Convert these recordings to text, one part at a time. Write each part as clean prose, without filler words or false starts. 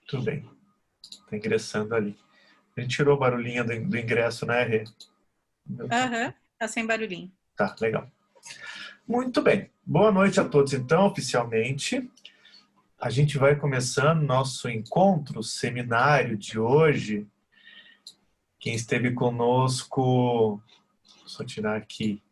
Tudo bem. Está ingressando ali. A gente tirou o barulhinho do ingresso, né, Rê? Aham, tá sem barulhinho. Tá, legal. Muito bem. Boa noite a todos, então, oficialmente. A gente vai começando nosso encontro, seminário de hoje. Quem esteve conosco, só tirar aqui,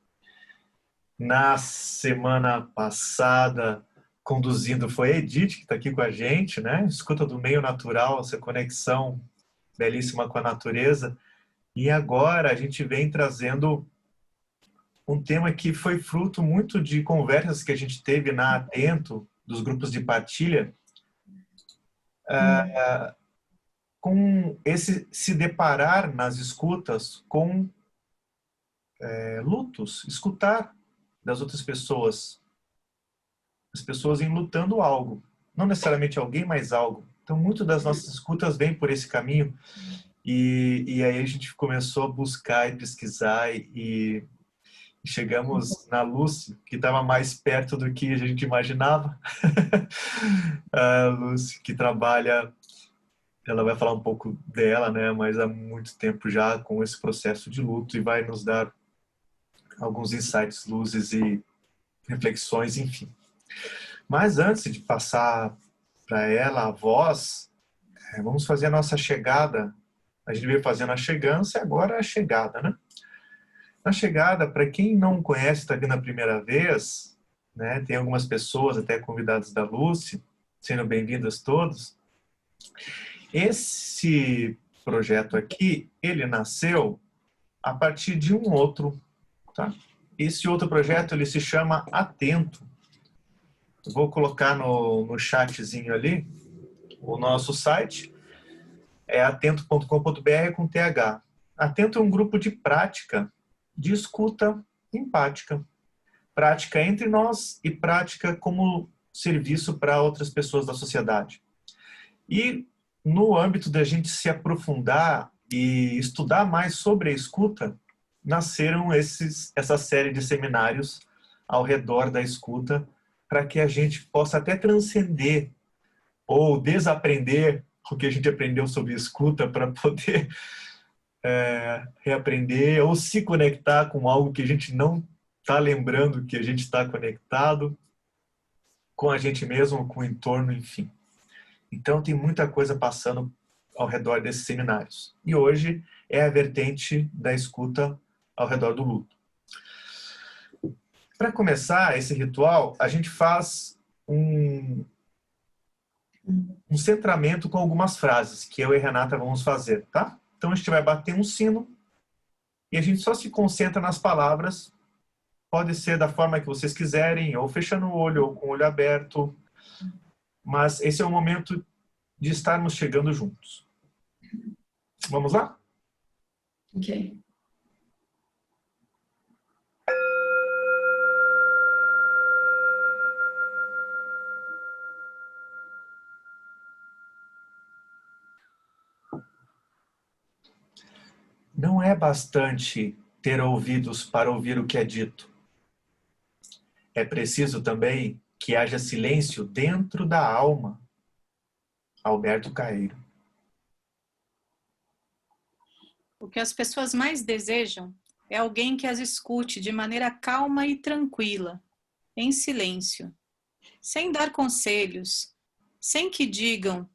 na semana passada, conduzindo, foi a Edith, que está aqui com a gente, né? Escuta do meio natural, essa conexão belíssima com a natureza. E agora a gente vem trazendo um tema que foi fruto muito de conversas que a gente teve na Atento, dos grupos de partilha, com esse se deparar nas escutas com lutos, escutar das outras pessoas, as pessoas enlutando algo, não necessariamente alguém, mas algo. Então, muito das nossas escutas vem por esse caminho e aí a gente começou a buscar e pesquisar e chegamos na Lúcia, que estava mais perto do que a gente imaginava. A Lúcia, que trabalha, ela vai falar um pouco dela, né? Mas há muito tempo já com esse processo de luto e vai nos dar alguns insights, luzes e reflexões, enfim. Mas antes de passar para ela a voz, vamos fazer a nossa chegada. A gente veio fazendo a chegança e agora a chegada, né? Na chegada, para quem não conhece, está vindo a primeira vez, né? Tem algumas pessoas, até convidadas da Lúcia, sendo bem-vindas todos. Esse projeto aqui, ele nasceu a partir de um outro, tá? Esse outro projeto, ele se chama Atento. Eu vou colocar no chatzinho ali o nosso site, é atento.com.br com TH. Atento é um grupo de prática de escuta empática. Prática entre nós e prática como serviço para outras pessoas da sociedade. E no âmbito da gente se aprofundar e estudar mais sobre a escuta, nasceram essa série de seminários ao redor da escuta para que a gente possa até transcender ou desaprender o que a gente aprendeu sobre escuta para poder reaprender ou se conectar com algo que a gente não está lembrando que a gente está conectado com a gente mesmo, com o entorno, enfim. Então tem muita coisa passando ao redor desses seminários. E hoje é a vertente da escuta ao redor do luto. Para começar esse ritual, a gente faz um centramento com algumas frases que eu e a Renata vamos fazer, tá? Então a gente vai bater um sino e a gente só se concentra nas palavras. Pode ser da forma que vocês quiserem, ou fechando o olho, ou com o olho aberto. Mas esse é o momento de estarmos chegando juntos. Vamos lá? Ok. Não é bastante ter ouvidos para ouvir o que é dito. É preciso também que haja silêncio dentro da alma. Alberto Caeiro. O que as pessoas mais desejam é alguém que as escute de maneira calma e tranquila, em silêncio, sem dar conselhos, sem que digam,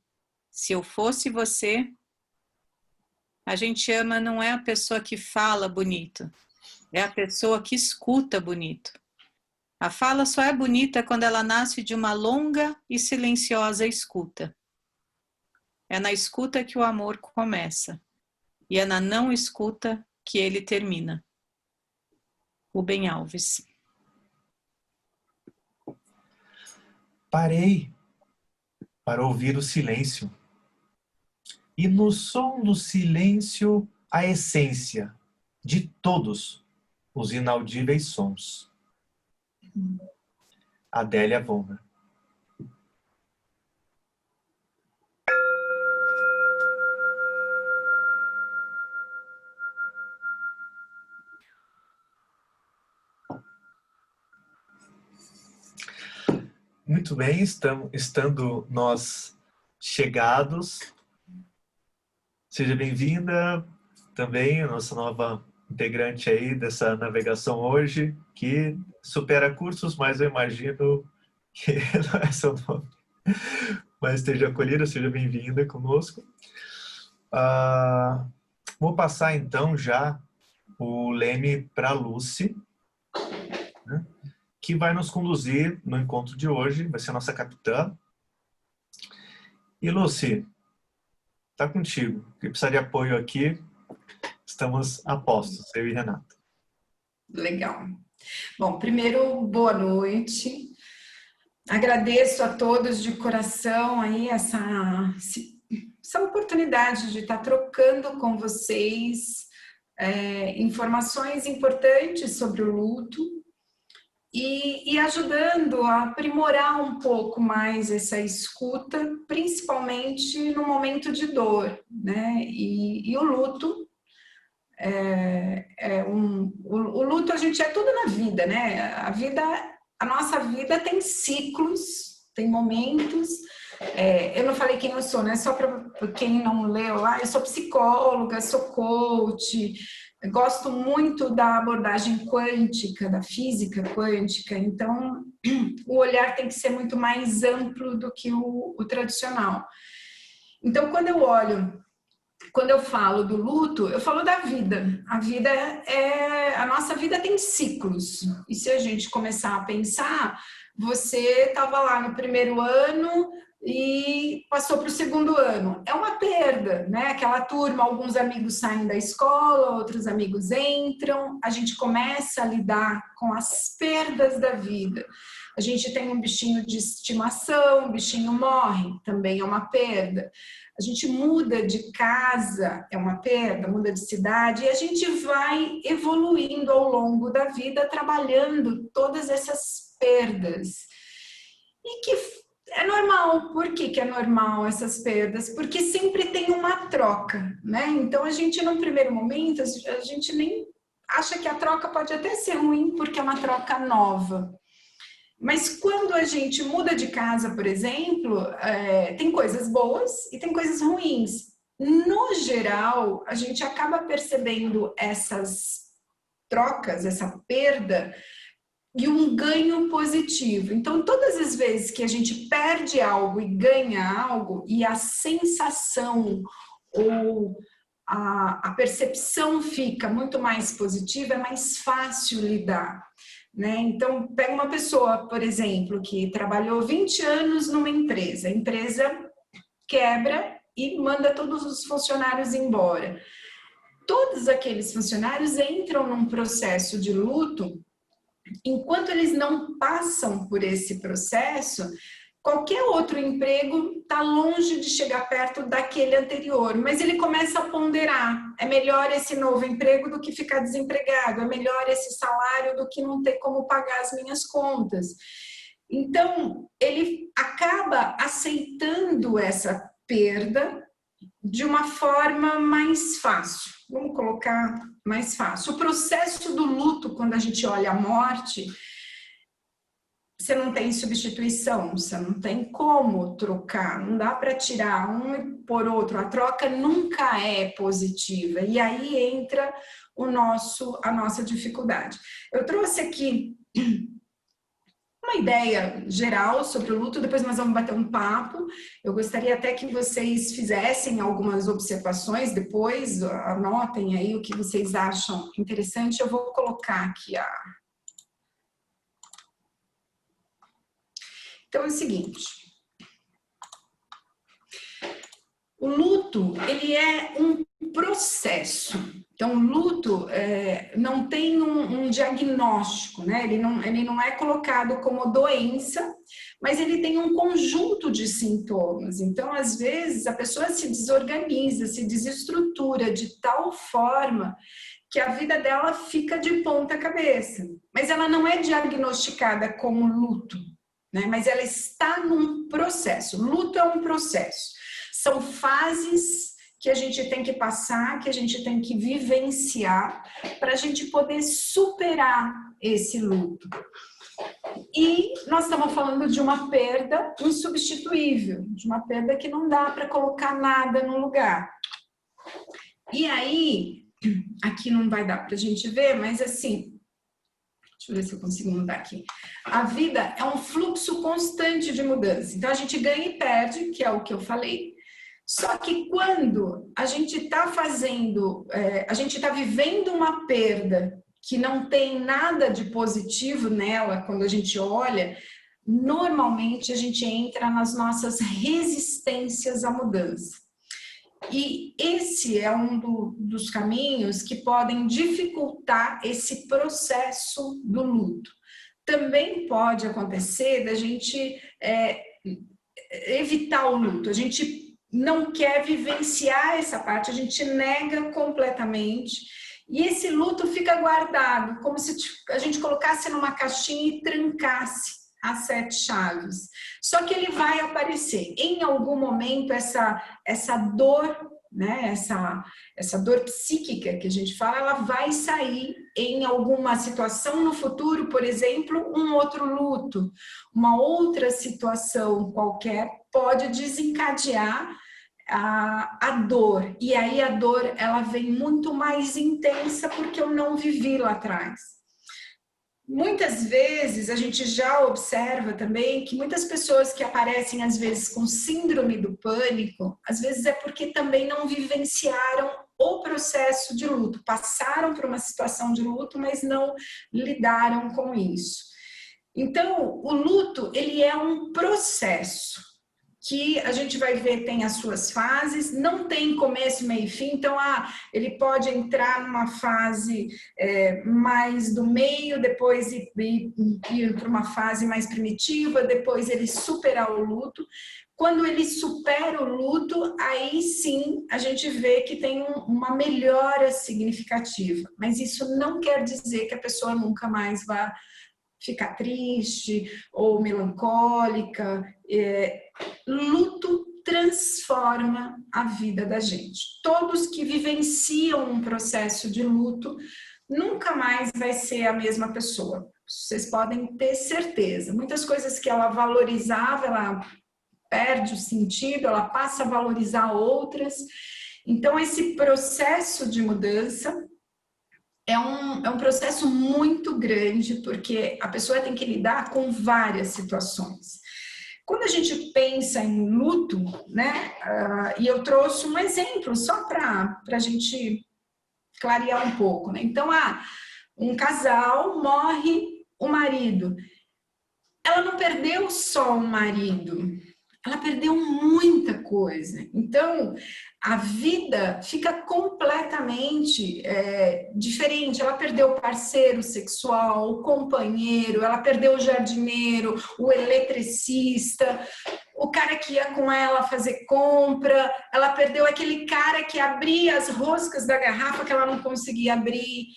se eu fosse você. A gente ama não é a pessoa que fala bonito, é a pessoa que escuta bonito. A fala só é bonita quando ela nasce de uma longa e silenciosa escuta. É na escuta que o amor começa, e é na não escuta que ele termina. Rubem Alves. Parei para ouvir o silêncio. E no som do silêncio, a essência de todos os inaudíveis sons. Adélia Wonder. Muito bem, estando nós chegados. Seja bem-vinda também, a nossa nova integrante aí dessa navegação hoje, que supera cursos, mas eu imagino que não é seu nome. Mas esteja acolhida, seja bem-vinda conosco. Vou passar então já o leme para a Lucy, né, que vai nos conduzir no encontro de hoje, vai ser a nossa capitã. E Lucy, tá contigo. Quem precisar de apoio aqui, estamos a postos, eu e Renato. Legal. Bom, primeiro, boa noite. Agradeço a todos de coração aí essa oportunidade de estar trocando com vocês informações importantes sobre o luto e ajudando a aprimorar um pouco mais essa escuta, principalmente no momento de dor, né? E o luto o luto, a gente é tudo na vida, né? A nossa vida tem ciclos, tem momentos. Eu não falei quem eu sou, né? Só para quem não leu lá, eu sou psicóloga, sou coach, gosto muito da abordagem quântica, da física quântica, então o olhar tem que ser muito mais amplo do que o tradicional. Então, quando eu falo do luto, eu falo da vida. A nossa vida tem ciclos. E se a gente começar a pensar, você estava lá no primeiro ano e passou para o segundo ano. É uma perda, né? Aquela turma, alguns amigos saem da escola, outros amigos entram. A gente começa a lidar com as perdas da vida. A gente tem um bichinho de estimação, o bichinho morre, também é uma perda. A gente muda de casa, é uma perda, muda de cidade, e a gente vai evoluindo ao longo da vida, trabalhando todas essas perdas. E que é normal. Por que é normal essas perdas? Porque sempre tem uma troca, né? Então, a gente, num primeiro momento, a gente nem acha que a troca pode até ser ruim, porque é uma troca nova. Mas quando a gente muda de casa, por exemplo, tem coisas boas e tem coisas ruins. No geral, a gente acaba percebendo essas trocas, essa perda, e um ganho positivo. Então, todas as vezes que a gente perde algo e ganha algo, e a sensação ou a percepção fica muito mais positiva, é mais fácil lidar. Né? Então, pega uma pessoa, por exemplo, que trabalhou 20 anos numa empresa, a empresa quebra e manda todos os funcionários embora. Todos aqueles funcionários entram num processo de luto. Enquanto eles não passam por esse processo, qualquer outro emprego está longe de chegar perto daquele anterior, mas ele começa a ponderar. É melhor esse novo emprego do que ficar desempregado, é melhor esse salário do que não ter como pagar as minhas contas. Então, ele acaba aceitando essa perda de uma forma mais fácil. Vamos colocar mais fácil. O processo do luto, quando a gente olha a morte, você não tem substituição, você não tem como trocar, não dá para tirar um por outro, a troca nunca é positiva, e aí entra a nossa dificuldade. Eu trouxe aqui uma ideia geral sobre o luto, depois nós vamos bater um papo. Eu gostaria até que vocês fizessem algumas observações, depois anotem aí o que vocês acham interessante. Eu vou colocar aqui Então é o seguinte, o luto, ele é um processo. Então, o luto não tem um diagnóstico, né? Ele não é colocado como doença, mas ele tem um conjunto de sintomas. Então, às vezes, a pessoa se desorganiza, se desestrutura de tal forma que a vida dela fica de ponta cabeça. Mas ela não é diagnosticada como luto, né? Mas ela está num processo. Luto é um processo. São fases que a gente tem que passar, que a gente tem que vivenciar para a gente poder superar esse luto. E nós estamos falando de uma perda insubstituível, de uma perda que não dá para colocar nada no lugar. E aí, aqui não vai dar para a gente ver, mas assim, deixa eu ver se eu consigo mudar aqui. A vida é um fluxo constante de mudança. Então, a gente ganha e perde, que é o que eu falei. Só que quando a gente está a gente está vivendo uma perda que não tem nada de positivo nela, quando a gente olha, normalmente a gente entra nas nossas resistências à mudança. E esse é um dos caminhos que podem dificultar esse processo do luto. Também pode acontecer da gente evitar o luto, a gente não quer vivenciar essa parte, a gente nega completamente. E esse luto fica guardado, como se a gente colocasse numa caixinha e trancasse as 7 chaves. Só que ele vai aparecer. Em algum momento, essa dor, né, essa dor psíquica que a gente fala, ela vai sair em alguma situação no futuro, por exemplo, um outro luto, uma outra situação qualquer pode desencadear a dor, e aí a dor ela vem muito mais intensa porque eu não vivi lá atrás. Muitas vezes a gente já observa também que muitas pessoas que aparecem às vezes com síndrome do pânico, às vezes é porque também não vivenciaram o processo de luto, passaram por uma situação de luto, mas não lidaram com isso. Então, o luto, ele é um processo que a gente vai ver tem as suas fases, não tem começo, meio e fim, então ele pode entrar numa fase mais do meio, depois ir para uma fase mais primitiva, depois ele superar o luto. Quando ele supera o luto, aí sim a gente vê que tem uma melhora significativa, mas isso não quer dizer que a pessoa nunca mais vai ficar triste ou melancólica. Luto transforma a vida da gente. Todos que vivenciam um processo de luto nunca mais vai ser a mesma pessoa. Vocês podem ter certeza. Muitas coisas que ela valorizava, ela perde o sentido, ela passa a valorizar outras. Então, esse processo de mudança é um processo muito grande, porque a pessoa tem que lidar com várias situações. Quando a gente pensa em luto, né, e eu trouxe um exemplo só para a gente clarear um pouco, né? Então, um casal morre o marido. Ela não perdeu só o marido, ela perdeu muita coisa. Então, a vida fica completamente diferente. Ela perdeu o parceiro sexual, o companheiro, ela perdeu o jardineiro, o eletricista, o cara que ia com ela fazer compra, ela perdeu aquele cara que abria as roscas da garrafa que ela não conseguia abrir,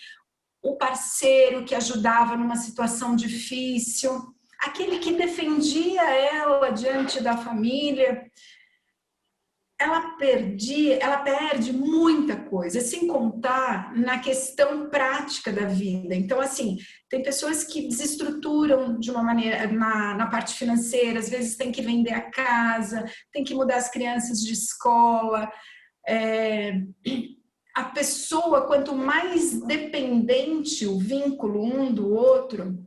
o parceiro que ajudava numa situação difícil, aquele que defendia ela diante da família. Ela perde muita coisa, sem contar na questão prática da vida. Então, assim, tem pessoas que desestruturam de uma maneira na parte financeira, às vezes tem que vender a casa, tem que mudar as crianças de escola. A pessoa, quanto mais dependente o vínculo um do outro,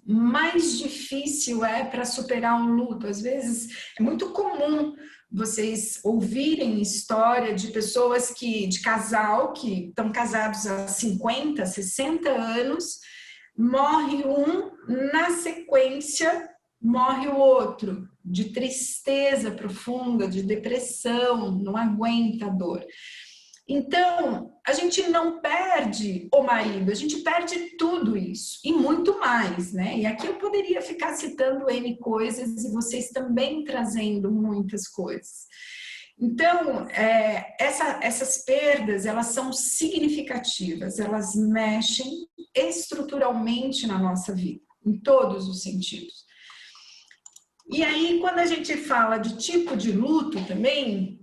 mais difícil é para superar um luto. Às vezes é muito comum vocês ouvirem história de pessoas de casal que estão casados há 50, 60 anos, morre um, na sequência morre o outro, de tristeza profunda, de depressão, não aguenta a dor. Então, a gente não perde o marido, a gente perde tudo isso e muito mais, né? E aqui eu poderia ficar citando N coisas e vocês também trazendo muitas coisas. Então, essas perdas, elas são significativas, elas mexem estruturalmente na nossa vida, em todos os sentidos. E aí, quando a gente fala de tipo de luto também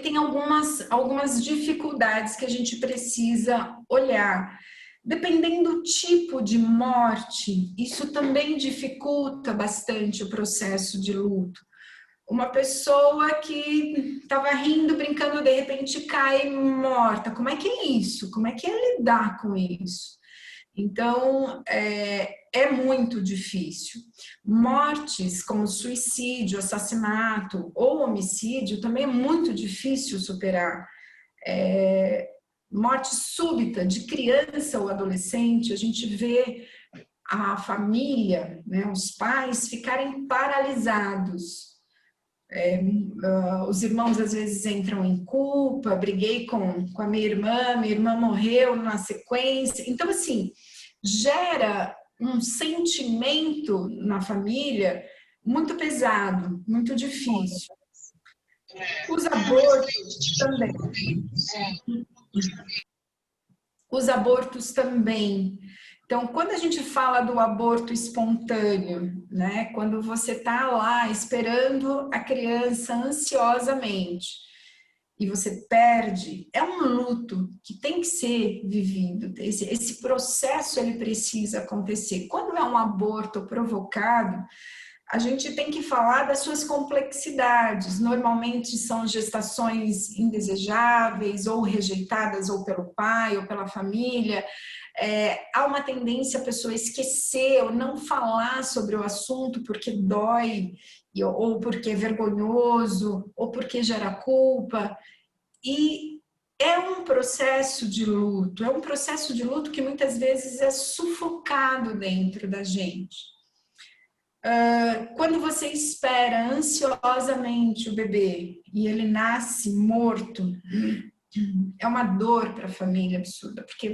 tem algumas dificuldades que a gente precisa olhar. Dependendo do tipo de morte, isso também dificulta bastante o processo de luto. Uma pessoa que estava rindo, brincando, de repente cai morta. Como é que é isso? Como é que é lidar com isso? Então, é muito difícil. Mortes como suicídio, assassinato ou homicídio também é muito difícil superar. Morte súbita de criança ou adolescente, a gente vê a família, né, os pais ficarem paralisados. Os irmãos às vezes entram em culpa, briguei com a minha irmã morreu na sequência. Então, assim, gera um sentimento na família muito pesado, muito difícil. Os abortos também. Os abortos também. Então, quando a gente fala do aborto espontâneo, né, quando você está lá esperando a criança ansiosamente e você perde, é um luto que tem que ser vivido. Esse processo ele precisa acontecer. Quando é um aborto provocado, a gente tem que falar das suas complexidades. Normalmente são gestações indesejáveis ou rejeitadas ou pelo pai ou pela família. Há uma tendência a pessoa esquecer ou não falar sobre o assunto porque dói, ou porque é vergonhoso, ou porque gera culpa. E é um processo de luto que muitas vezes é sufocado dentro da gente. Quando você espera ansiosamente o bebê e ele nasce morto, é uma dor para a família absurda, porque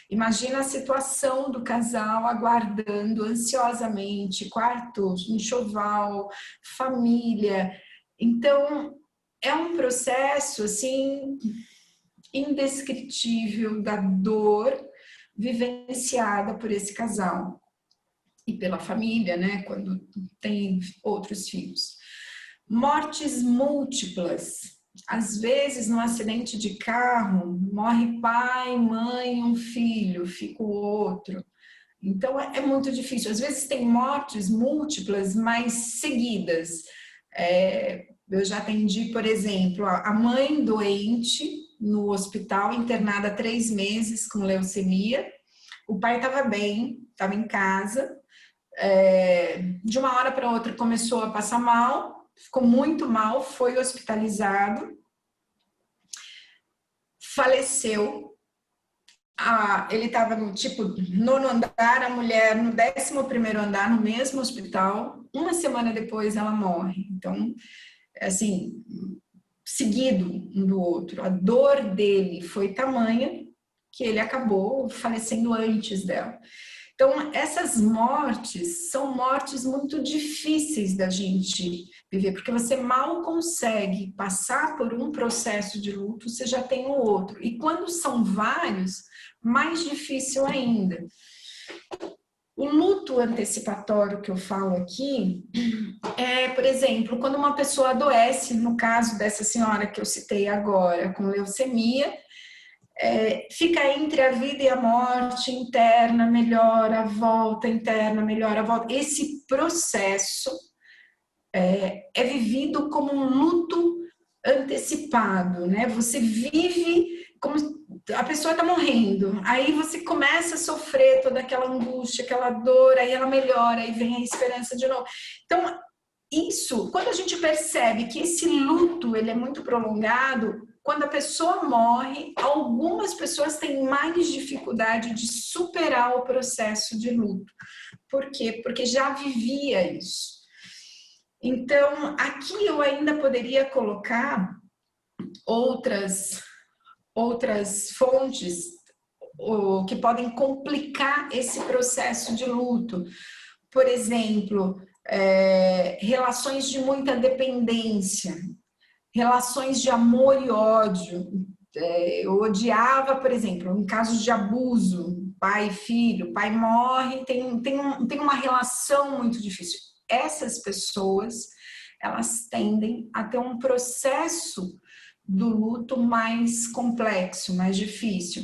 imagina a situação do casal aguardando ansiosamente, quarto, enxoval, família. Então, é um processo, assim, indescritível da dor vivenciada por esse casal e pela família, né, quando tem outros filhos. Mortes múltiplas. Às vezes, num acidente de carro, morre pai, mãe, um filho, fica o outro. Então, é muito difícil. Às vezes, tem mortes múltiplas, mas seguidas. Eu já atendi, por exemplo, a mãe doente no hospital, internada há 3 meses com leucemia. O pai estava bem, estava em casa. De uma hora para outra começou a passar mal, ficou muito mal, foi hospitalizado, faleceu. Ele estava no tipo 9º andar, a mulher no 11º andar, no mesmo hospital. Uma semana depois ela morre. Então, assim, seguido um do outro. A dor dele foi tamanha que ele acabou falecendo antes dela. Então, essas mortes são mortes muito difíceis da gente viver, porque você mal consegue passar por um processo de luto, você já tem o outro. E quando são vários, mais difícil ainda. O luto antecipatório que eu falo aqui por exemplo, quando uma pessoa adoece, no caso dessa senhora que eu citei agora, com leucemia, fica entre a vida e a morte, interna, melhora, volta, interna, melhora, volta. Esse processo é vivido como um luto antecipado, né? Você vive como a pessoa está morrendo, aí você começa a sofrer toda aquela angústia, aquela dor, aí ela melhora, aí vem a esperança de novo. Então, isso, quando a gente percebe que esse luto ele é muito prolongado, quando a pessoa morre, algumas pessoas têm mais dificuldade de superar o processo de luto. Por quê? Porque já vivia isso. Então, aqui eu ainda poderia colocar outras fontes que podem complicar esse processo de luto. Por exemplo, relações de muita dependência, relações de amor e ódio. Eu odiava, por exemplo, em casos de abuso, pai e filho, pai morre, tem uma relação muito difícil. Essas pessoas, elas tendem a ter um processo do luto mais complexo, mais difícil.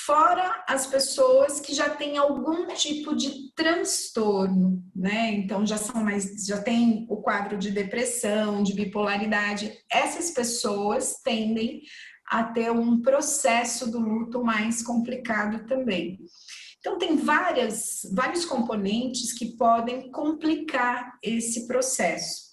Fora as pessoas que já têm algum tipo de transtorno, né? Então já tem o quadro de depressão, de bipolaridade. Essas pessoas tendem a ter um processo do luto mais complicado também. Então tem vários componentes que podem complicar esse processo.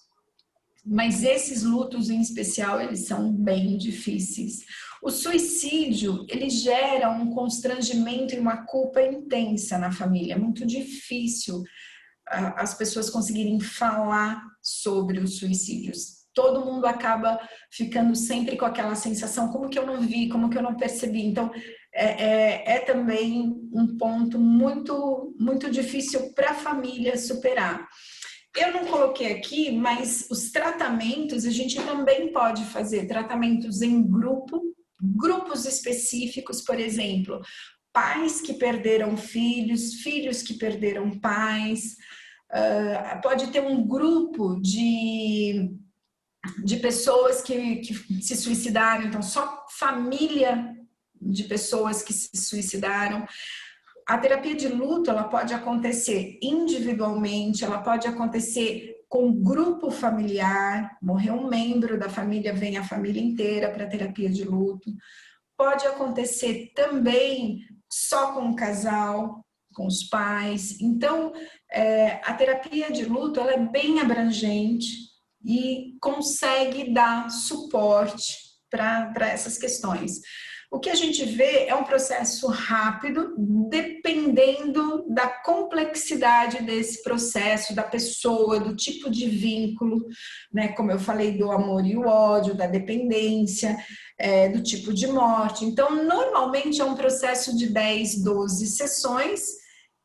Mas esses lutos em especial, eles são bem difíceis. O suicídio, ele gera um constrangimento e uma culpa intensa na família. É muito difícil as pessoas conseguirem falar sobre os suicídios. Todo mundo acaba ficando sempre com aquela sensação, como que eu não vi, como que eu não percebi. Então, é também um ponto muito, muito difícil para a família superar. Eu não coloquei aqui, mas os tratamentos a gente também pode fazer, tratamentos em grupos específicos, por exemplo, pais que perderam filhos, filhos que perderam pais, pode ter um grupo de pessoas que se suicidaram, então só família de pessoas que se suicidaram. A terapia de luto, ela pode acontecer individualmente, ela pode acontecer com grupo familiar, morreu um membro da família, vem a família inteira para a terapia de luto. Pode acontecer também só com o casal, com os pais. Então, a terapia de luto, ela é bem abrangente e consegue dar suporte para essas questões. O que a gente vê é um processo rápido, dependendo da complexidade desse processo, da pessoa, do tipo de vínculo, né? Como eu falei, do amor e o ódio, da dependência, do tipo de morte. Então, normalmente é um processo de 10, 12 sessões,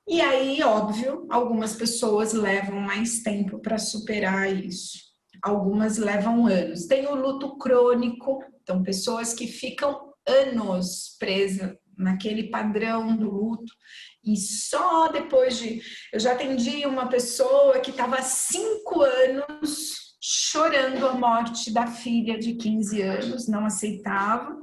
e aí, óbvio, algumas pessoas levam mais tempo para superar isso. Algumas levam anos. Tem o luto crônico, então pessoas que ficam anos presa naquele padrão do luto e só depois de... Eu já atendi uma pessoa que estava há 5 anos chorando a morte da filha de 15 anos, não aceitava.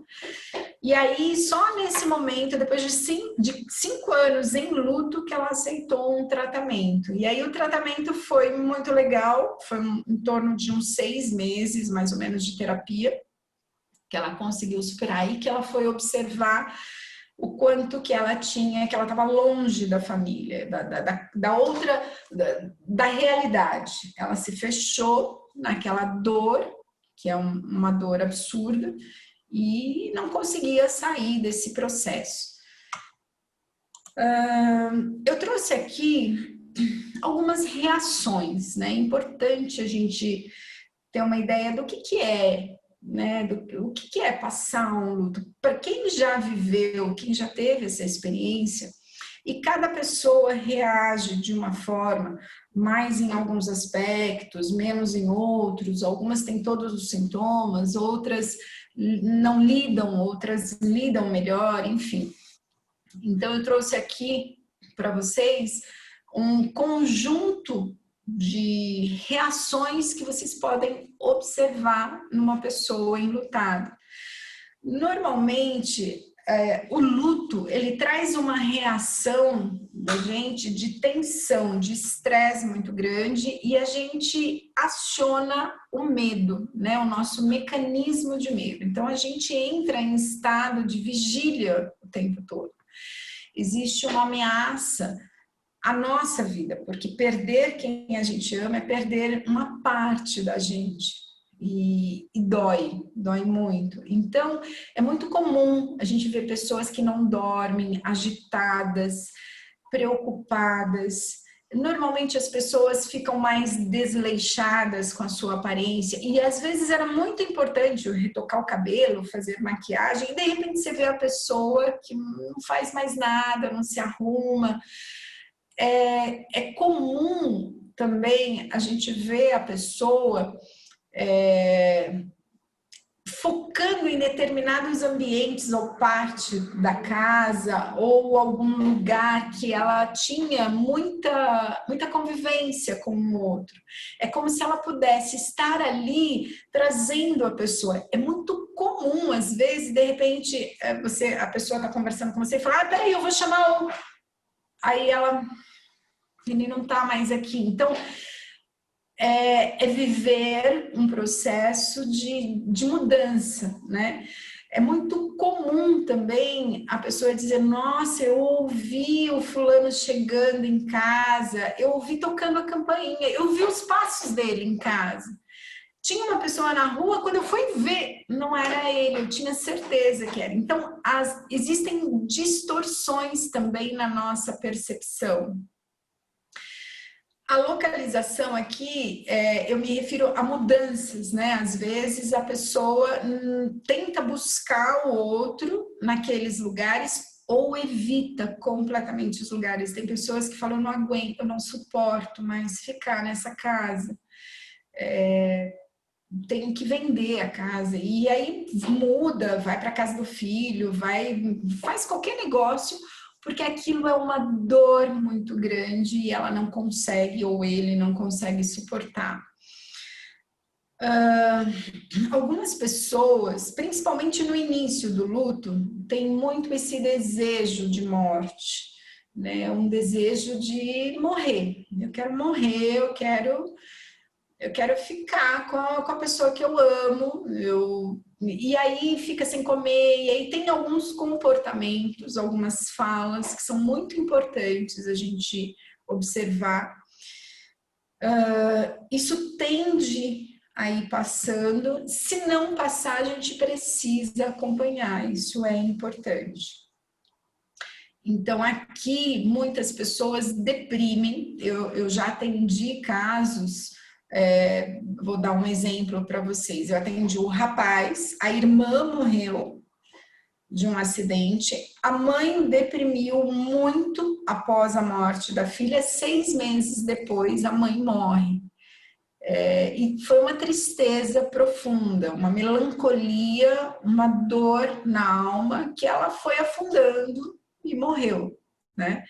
E aí, só nesse momento, depois de 5 anos em luto, que ela aceitou um tratamento. E aí o tratamento foi muito legal, foi em torno de uns 6 meses, mais ou menos, de terapia, que ela conseguiu superar e que ela foi observar o quanto que ela tinha, que ela estava longe da família, da realidade. Ela se fechou naquela dor, que é uma dor absurda, e não conseguia sair desse processo. Eu trouxe aqui algumas reações, né? É importante a gente ter uma ideia do que é, né? O que é passar um luto. Para quem já viveu, quem já teve essa experiência, e cada pessoa reage de uma forma, mais em alguns aspectos, menos em outros, algumas têm todos os sintomas, outras não lidam, outras lidam melhor, enfim. Então, eu trouxe aqui para vocês um conjunto de reações que vocês podem observar numa pessoa enlutada. Normalmente, o luto, ele traz uma reação da gente de tensão, de estresse muito grande e a gente aciona o medo, né? O nosso mecanismo de medo. Então, a gente entra em estado de vigília o tempo todo. Existe uma ameaça à nossa vida, porque perder quem a gente ama é perder uma parte da gente. E dói muito. Então, é muito comum a gente ver pessoas que não dormem, agitadas, preocupadas. Normalmente as pessoas ficam mais desleixadas com a sua aparência e às vezes era muito importante retocar o cabelo, fazer maquiagem e de repente você vê a pessoa que não faz mais nada, não se arruma. É comum também a gente ver a pessoa focando em determinados ambientes ou parte da casa ou algum lugar que ela tinha muita convivência com o outro. É como se ela pudesse estar ali trazendo a pessoa. É muito comum, às vezes, de repente, a pessoa está conversando com você e fala, peraí, eu vou chamar o... Aí ela, ele não está mais aqui. Então, é viver um processo de mudança, né? É muito comum também a pessoa dizer, nossa, eu ouvi o fulano chegando em casa, eu ouvi tocando a campainha, eu vi os passos dele em casa. Tinha uma pessoa na rua, quando eu fui ver, não era ele, eu tinha certeza que era. Então, existem distorções também na nossa percepção. A localização aqui, eu me refiro a mudanças, né? Às vezes a pessoa tenta buscar o outro naqueles lugares ou evita completamente os lugares. Tem pessoas que falam, não aguento, eu não suporto mais ficar nessa casa. Tenho que vender a casa. E aí muda, vai para a casa do filho, faz qualquer negócio, porque aquilo é uma dor muito grande e ela não consegue, ou ele não consegue suportar. Algumas pessoas, principalmente no início do luto, têm muito esse desejo de morte, né? Um desejo de morrer. Eu quero morrer, eu quero ficar com a pessoa que eu amo, e aí fica sem comer, e aí tem alguns comportamentos, algumas falas que são muito importantes a gente observar. Isso tende a ir passando, se não passar, a gente precisa acompanhar, isso é importante. Então, aqui, muitas pessoas deprimem, eu já atendi casos... vou dar um exemplo para vocês. Eu atendi o rapaz, a irmã morreu de um acidente, a mãe deprimiu muito após a morte da filha, 6 meses depois a mãe morre. E foi uma tristeza profunda, uma melancolia, uma dor na alma que ela foi afundando e morreu, né?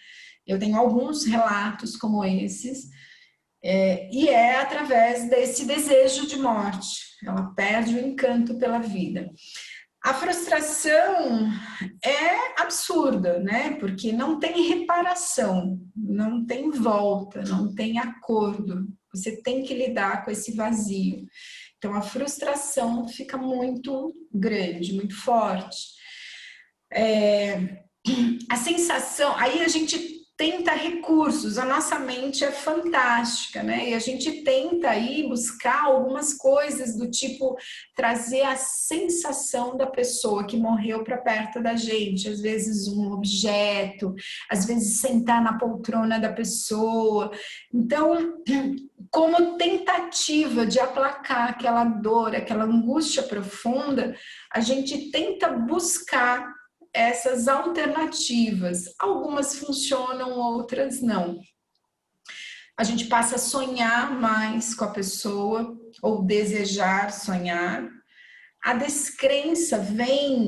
Eu tenho alguns relatos como esses, e é através desse desejo de morte. Ela perde o encanto pela vida. A frustração é absurda, né? Porque não tem reparação, não tem volta, não tem acordo. Você tem que lidar com esse vazio. Então, a frustração fica muito grande, muito forte. A sensação... Aí a gente tenta recursos, a nossa mente é fantástica, né? E a gente tenta aí buscar algumas coisas do tipo trazer a sensação da pessoa que morreu para perto da gente, às vezes um objeto, às vezes sentar na poltrona da pessoa. Então, como tentativa de aplacar aquela dor, aquela angústia profunda, a gente tenta buscar essas alternativas. Algumas funcionam, outras não. A gente passa a sonhar mais com a pessoa, ou desejar sonhar. A descrença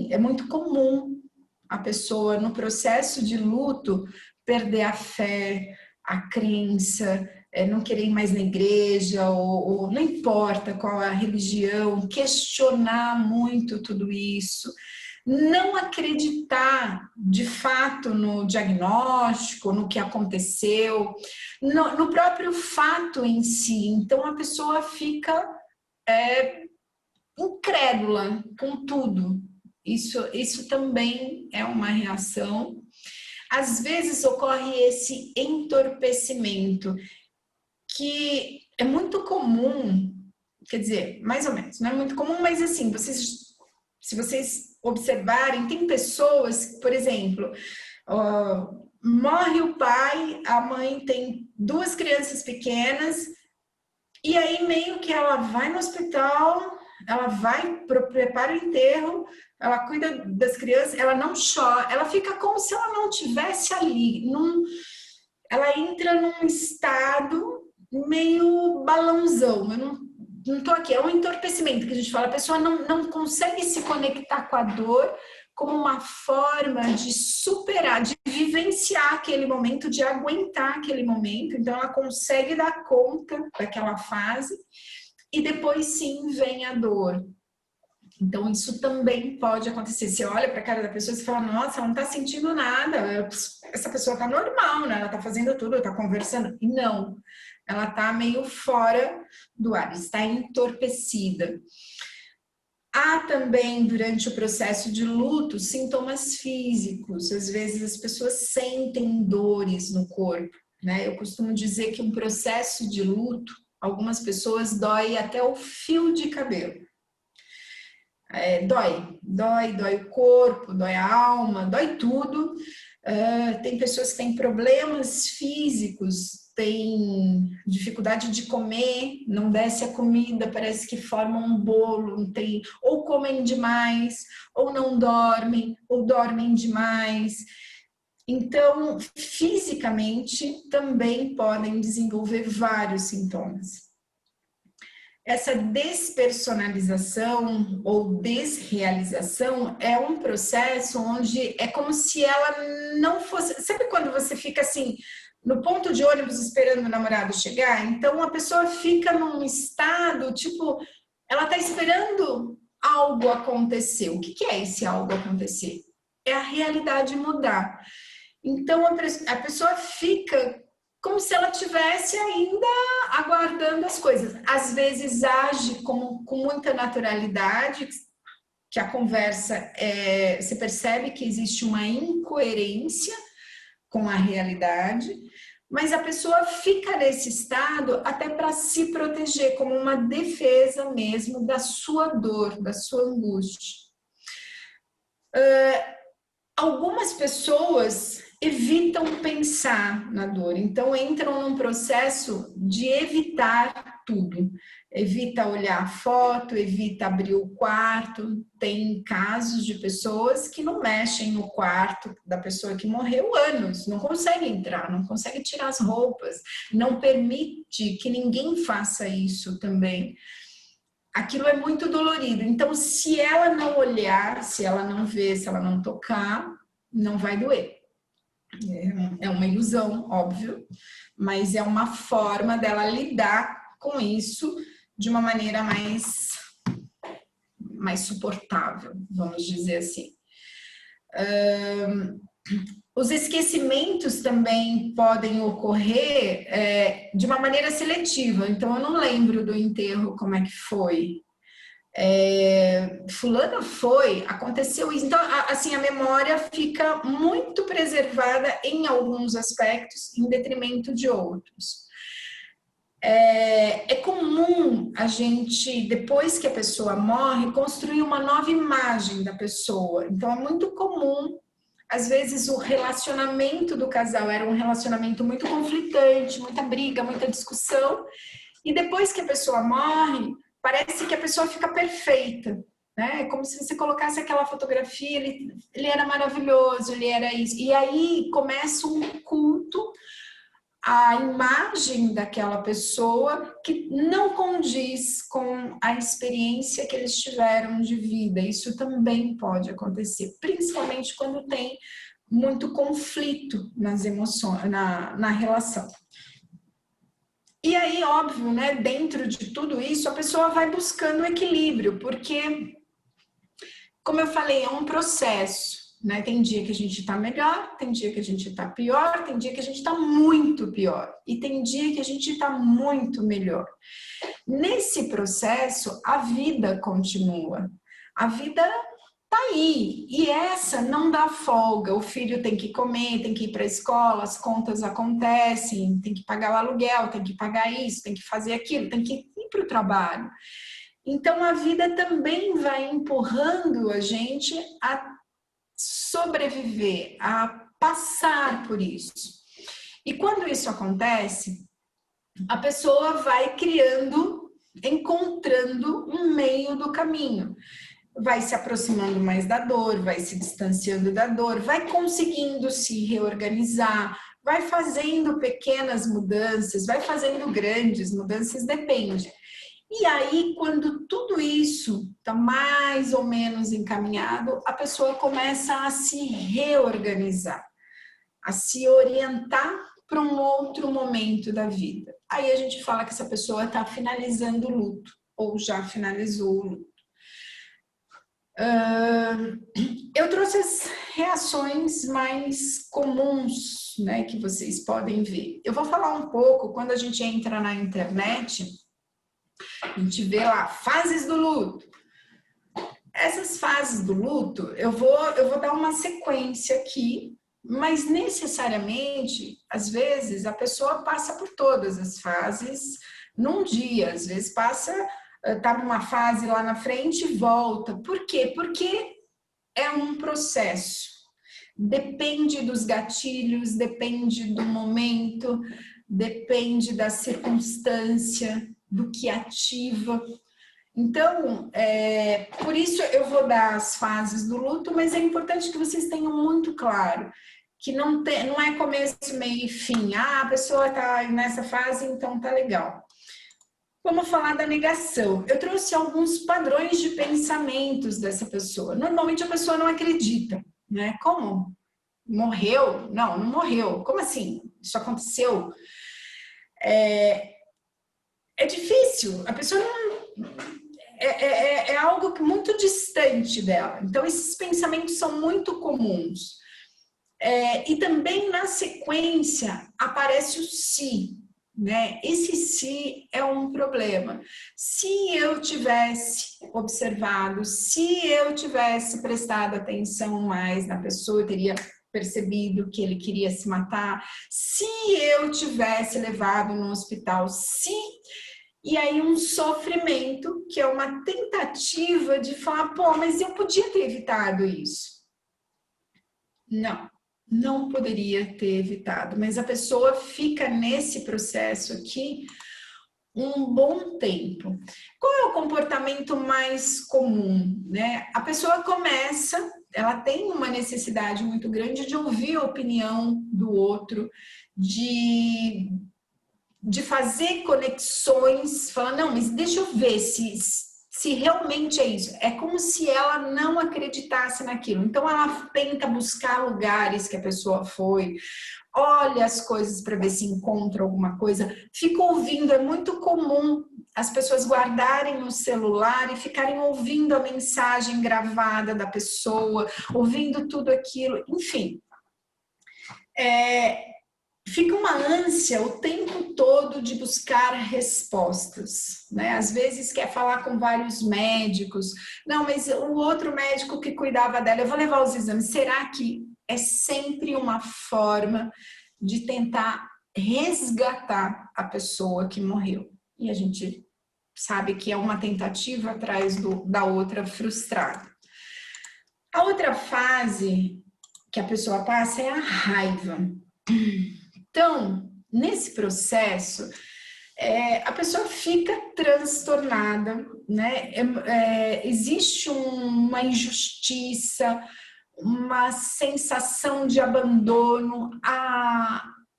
é muito comum a pessoa, no processo de luto, perder a fé, a crença, não querer ir mais na igreja, ou não importa qual a religião, questionar muito tudo isso. Não acreditar de fato no diagnóstico, no que aconteceu, no próprio fato em si. Então a pessoa fica incrédula com tudo. Isso também é uma reação. Às vezes ocorre esse entorpecimento, que é muito comum, quer dizer, mais ou menos, não é muito comum, mas assim, se vocês observarem, tem pessoas, por exemplo, morre o pai, a mãe tem 2 crianças pequenas, e aí meio que ela vai no hospital, ela prepara o enterro, ela cuida das crianças, ela não chora, ela fica como se ela não estivesse ali, ela entra num estado meio balãozão, eu não tô aqui. É um entorpecimento que a gente fala, a pessoa não consegue se conectar com a dor como uma forma de superar, de vivenciar aquele momento, de aguentar aquele momento. Então, ela consegue dar conta daquela fase e depois sim vem a dor. Então, isso também pode acontecer. Você olha para a cara da pessoa e fala, nossa, ela não está sentindo nada, essa pessoa está normal, né? Ela está fazendo tudo, está conversando. E não, ela está meio fora do ar, está entorpecida. Há também, durante o processo de luto, sintomas físicos. Às vezes as pessoas sentem dores no corpo, né? Eu costumo dizer que um processo de luto, algumas pessoas dói até o fio de cabelo. Dói o corpo, dói a alma, dói tudo. Tem pessoas que têm problemas físicos, têm dificuldade de comer, não desce a comida, parece que formam um bolo, ou comem demais, ou não dormem, ou dormem demais. Então, fisicamente, também podem desenvolver vários sintomas. Essa despersonalização ou desrealização é um processo onde é como se ela não fosse... Sabe quando você fica assim, no ponto de ônibus esperando o namorado chegar? Então a pessoa fica num estado, tipo, ela está esperando algo acontecer. O que é esse algo acontecer? É a realidade mudar. Então a pessoa fica como se ela estivesse ainda aguardando as coisas. Às vezes age com muita naturalidade, que a conversa, você percebe que existe uma incoerência com a realidade, mas a pessoa fica nesse estado até para se proteger, como uma defesa mesmo da sua dor, da sua angústia. Algumas pessoas evitam pensar na dor, então entram num processo de evitar tudo. Evita olhar foto, evita abrir o quarto. Tem casos de pessoas que não mexem no quarto da pessoa que morreu anos, não consegue entrar, não consegue tirar as roupas, não permite que ninguém faça isso também. Aquilo é muito dolorido. Então, se ela não olhar, se ela não ver, se ela não tocar, não vai doer. É uma ilusão, óbvio, mas é uma forma dela lidar com isso de uma maneira mais suportável, vamos dizer assim. Os esquecimentos também podem ocorrer de uma maneira seletiva. Então, eu não lembro do enterro, como é que foi. Fulana foi, aconteceu isso. Então, assim, a memória fica muito preservada em alguns aspectos, em detrimento de outros. É comum a gente, depois que a pessoa morre, construir uma nova imagem da pessoa. Então, é muito comum, às vezes, o relacionamento do casal era um relacionamento muito conflitante, muita briga, muita discussão, e depois que a pessoa morre, parece que a pessoa fica perfeita, né? É como se você colocasse aquela fotografia, ele era maravilhoso, ele era isso. E aí começa um culto à imagem daquela pessoa que não condiz com a experiência que eles tiveram de vida. Isso também pode acontecer, principalmente quando tem muito conflito nas emoções, na relação. E aí, óbvio, né, dentro de tudo isso, a pessoa vai buscando equilíbrio, porque, como eu falei, é um processo, né? Tem dia que a gente tá melhor, tem dia que a gente tá pior, tem dia que a gente tá muito pior, e tem dia que a gente tá muito melhor. Nesse processo, a vida continua. A vida tá aí, e essa não dá folga. O filho tem que comer, tem que ir para a escola, as contas acontecem, tem que pagar o aluguel, tem que pagar isso, tem que fazer aquilo, tem que ir para o trabalho. Então a vida também vai empurrando a gente a sobreviver, a passar por isso. E quando isso acontece, a pessoa vai encontrando um meio do caminho. Vai se aproximando mais da dor, vai se distanciando da dor, vai conseguindo se reorganizar, vai fazendo pequenas mudanças, vai fazendo grandes mudanças, depende. E aí, quando tudo isso está mais ou menos encaminhado, a pessoa começa a se reorganizar, a se orientar para um outro momento da vida. Aí a gente fala que essa pessoa está finalizando o luto, ou já finalizou o luto. Eu trouxe as reações mais comuns, né, que vocês podem ver. Eu vou falar um pouco, quando a gente entra na internet, a gente vê lá, fases do luto. Essas fases do luto, eu vou dar uma sequência aqui, mas necessariamente, às vezes, a pessoa passa por todas as fases num dia, às vezes está numa fase lá na frente e volta. Por quê? Porque é um processo. Depende dos gatilhos, depende do momento, depende da circunstância, do que ativa. Então, por isso eu vou dar as fases do luto, mas é importante que vocês tenham muito claro que não é começo, meio e fim. Ah, a pessoa está nessa fase, então tá legal. Vamos falar da negação. Eu trouxe alguns padrões de pensamentos dessa pessoa. Normalmente a pessoa não acredita, né? Como? Morreu? Não, não morreu. Como assim? Isso aconteceu? É difícil. A pessoa não... É algo muito distante dela. Então, esses pensamentos são muito comuns. E também, na sequência, aparece o se. Né? Esse se é um problema. Se eu tivesse observado, se eu tivesse prestado atenção mais na pessoa, eu teria percebido que ele queria se matar. Se eu tivesse levado no hospital, se... E aí um sofrimento, que é uma tentativa de falar, pô, mas eu podia ter evitado isso. Não poderia ter evitado, mas a pessoa fica nesse processo aqui um bom tempo. Qual é o comportamento mais comum, né? A pessoa começa, ela tem uma necessidade muito grande de ouvir a opinião do outro, de fazer conexões, falar, não, mas deixa eu ver se realmente é isso. É como se ela não acreditasse naquilo. Então, ela tenta buscar lugares que a pessoa foi, olha as coisas para ver se encontra alguma coisa, fica ouvindo. É muito comum as pessoas guardarem o celular e ficarem ouvindo a mensagem gravada da pessoa, ouvindo tudo aquilo, enfim. Fica uma ânsia o tempo todo de buscar respostas, né? Às vezes quer falar com vários médicos. Não, mas o outro médico que cuidava dela, eu vou levar os exames. Será que é sempre uma forma de tentar resgatar a pessoa que morreu? E a gente sabe que é uma tentativa atrás da outra frustrada. A outra fase que a pessoa passa é a raiva. Então, nesse processo, a pessoa fica transtornada, né? Existe uma injustiça, uma sensação de abandono.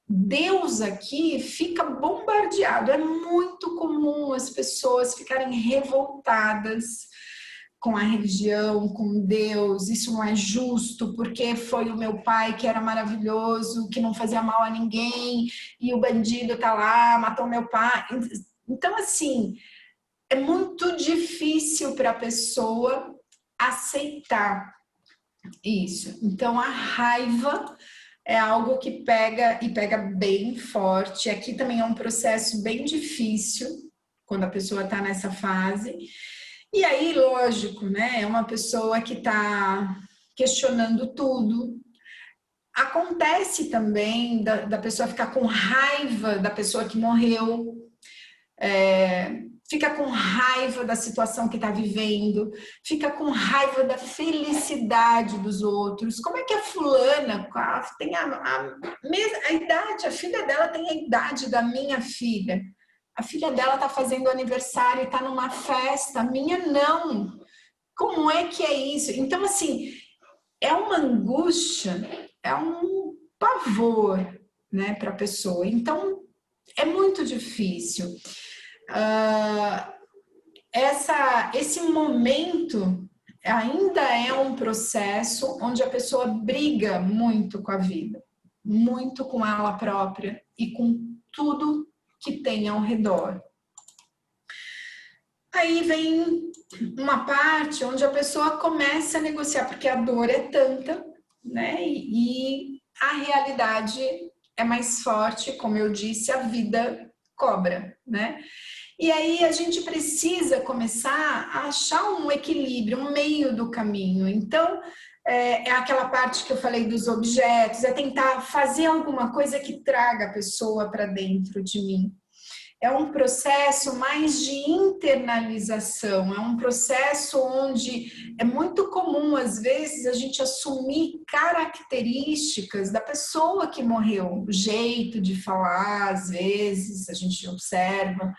Deus aqui fica bombardeado. É muito comum as pessoas ficarem revoltadas com a religião, com Deus. Isso não é justo, porque foi o meu pai que era maravilhoso, que não fazia mal a ninguém, e o bandido tá lá, matou meu pai. Então, assim, é muito difícil para a pessoa aceitar isso. Então, a raiva é algo que pega, e pega bem forte. Aqui também é um processo bem difícil, quando a pessoa está nessa fase. E aí, lógico, né? É uma pessoa que está questionando tudo. Acontece também da pessoa ficar com raiva da pessoa que morreu, fica com raiva da situação que está vivendo, fica com raiva da felicidade dos outros. Como é que a fulana tem a idade, a filha dela tem a idade da minha filha? A filha dela está fazendo aniversário e está numa festa, a minha não. Como é que é isso? Então, assim, é uma angústia, é um pavor, né, para a pessoa. Então, é muito difícil. esse momento ainda é um processo onde a pessoa briga muito com a vida, muito com ela própria e com tudo que tem ao redor. Aí vem uma parte onde a pessoa começa a negociar, porque a dor é tanta, né? E a realidade é mais forte, como eu disse, a vida cobra, né? E aí a gente precisa começar a achar um equilíbrio, um meio do caminho. Então, é aquela parte que eu falei dos objetos, é tentar fazer alguma coisa que traga a pessoa para dentro de mim. É um processo mais de internalização, é um processo onde é muito comum, às vezes, a gente assumir características da pessoa que morreu, o jeito de falar, às vezes, a gente observa.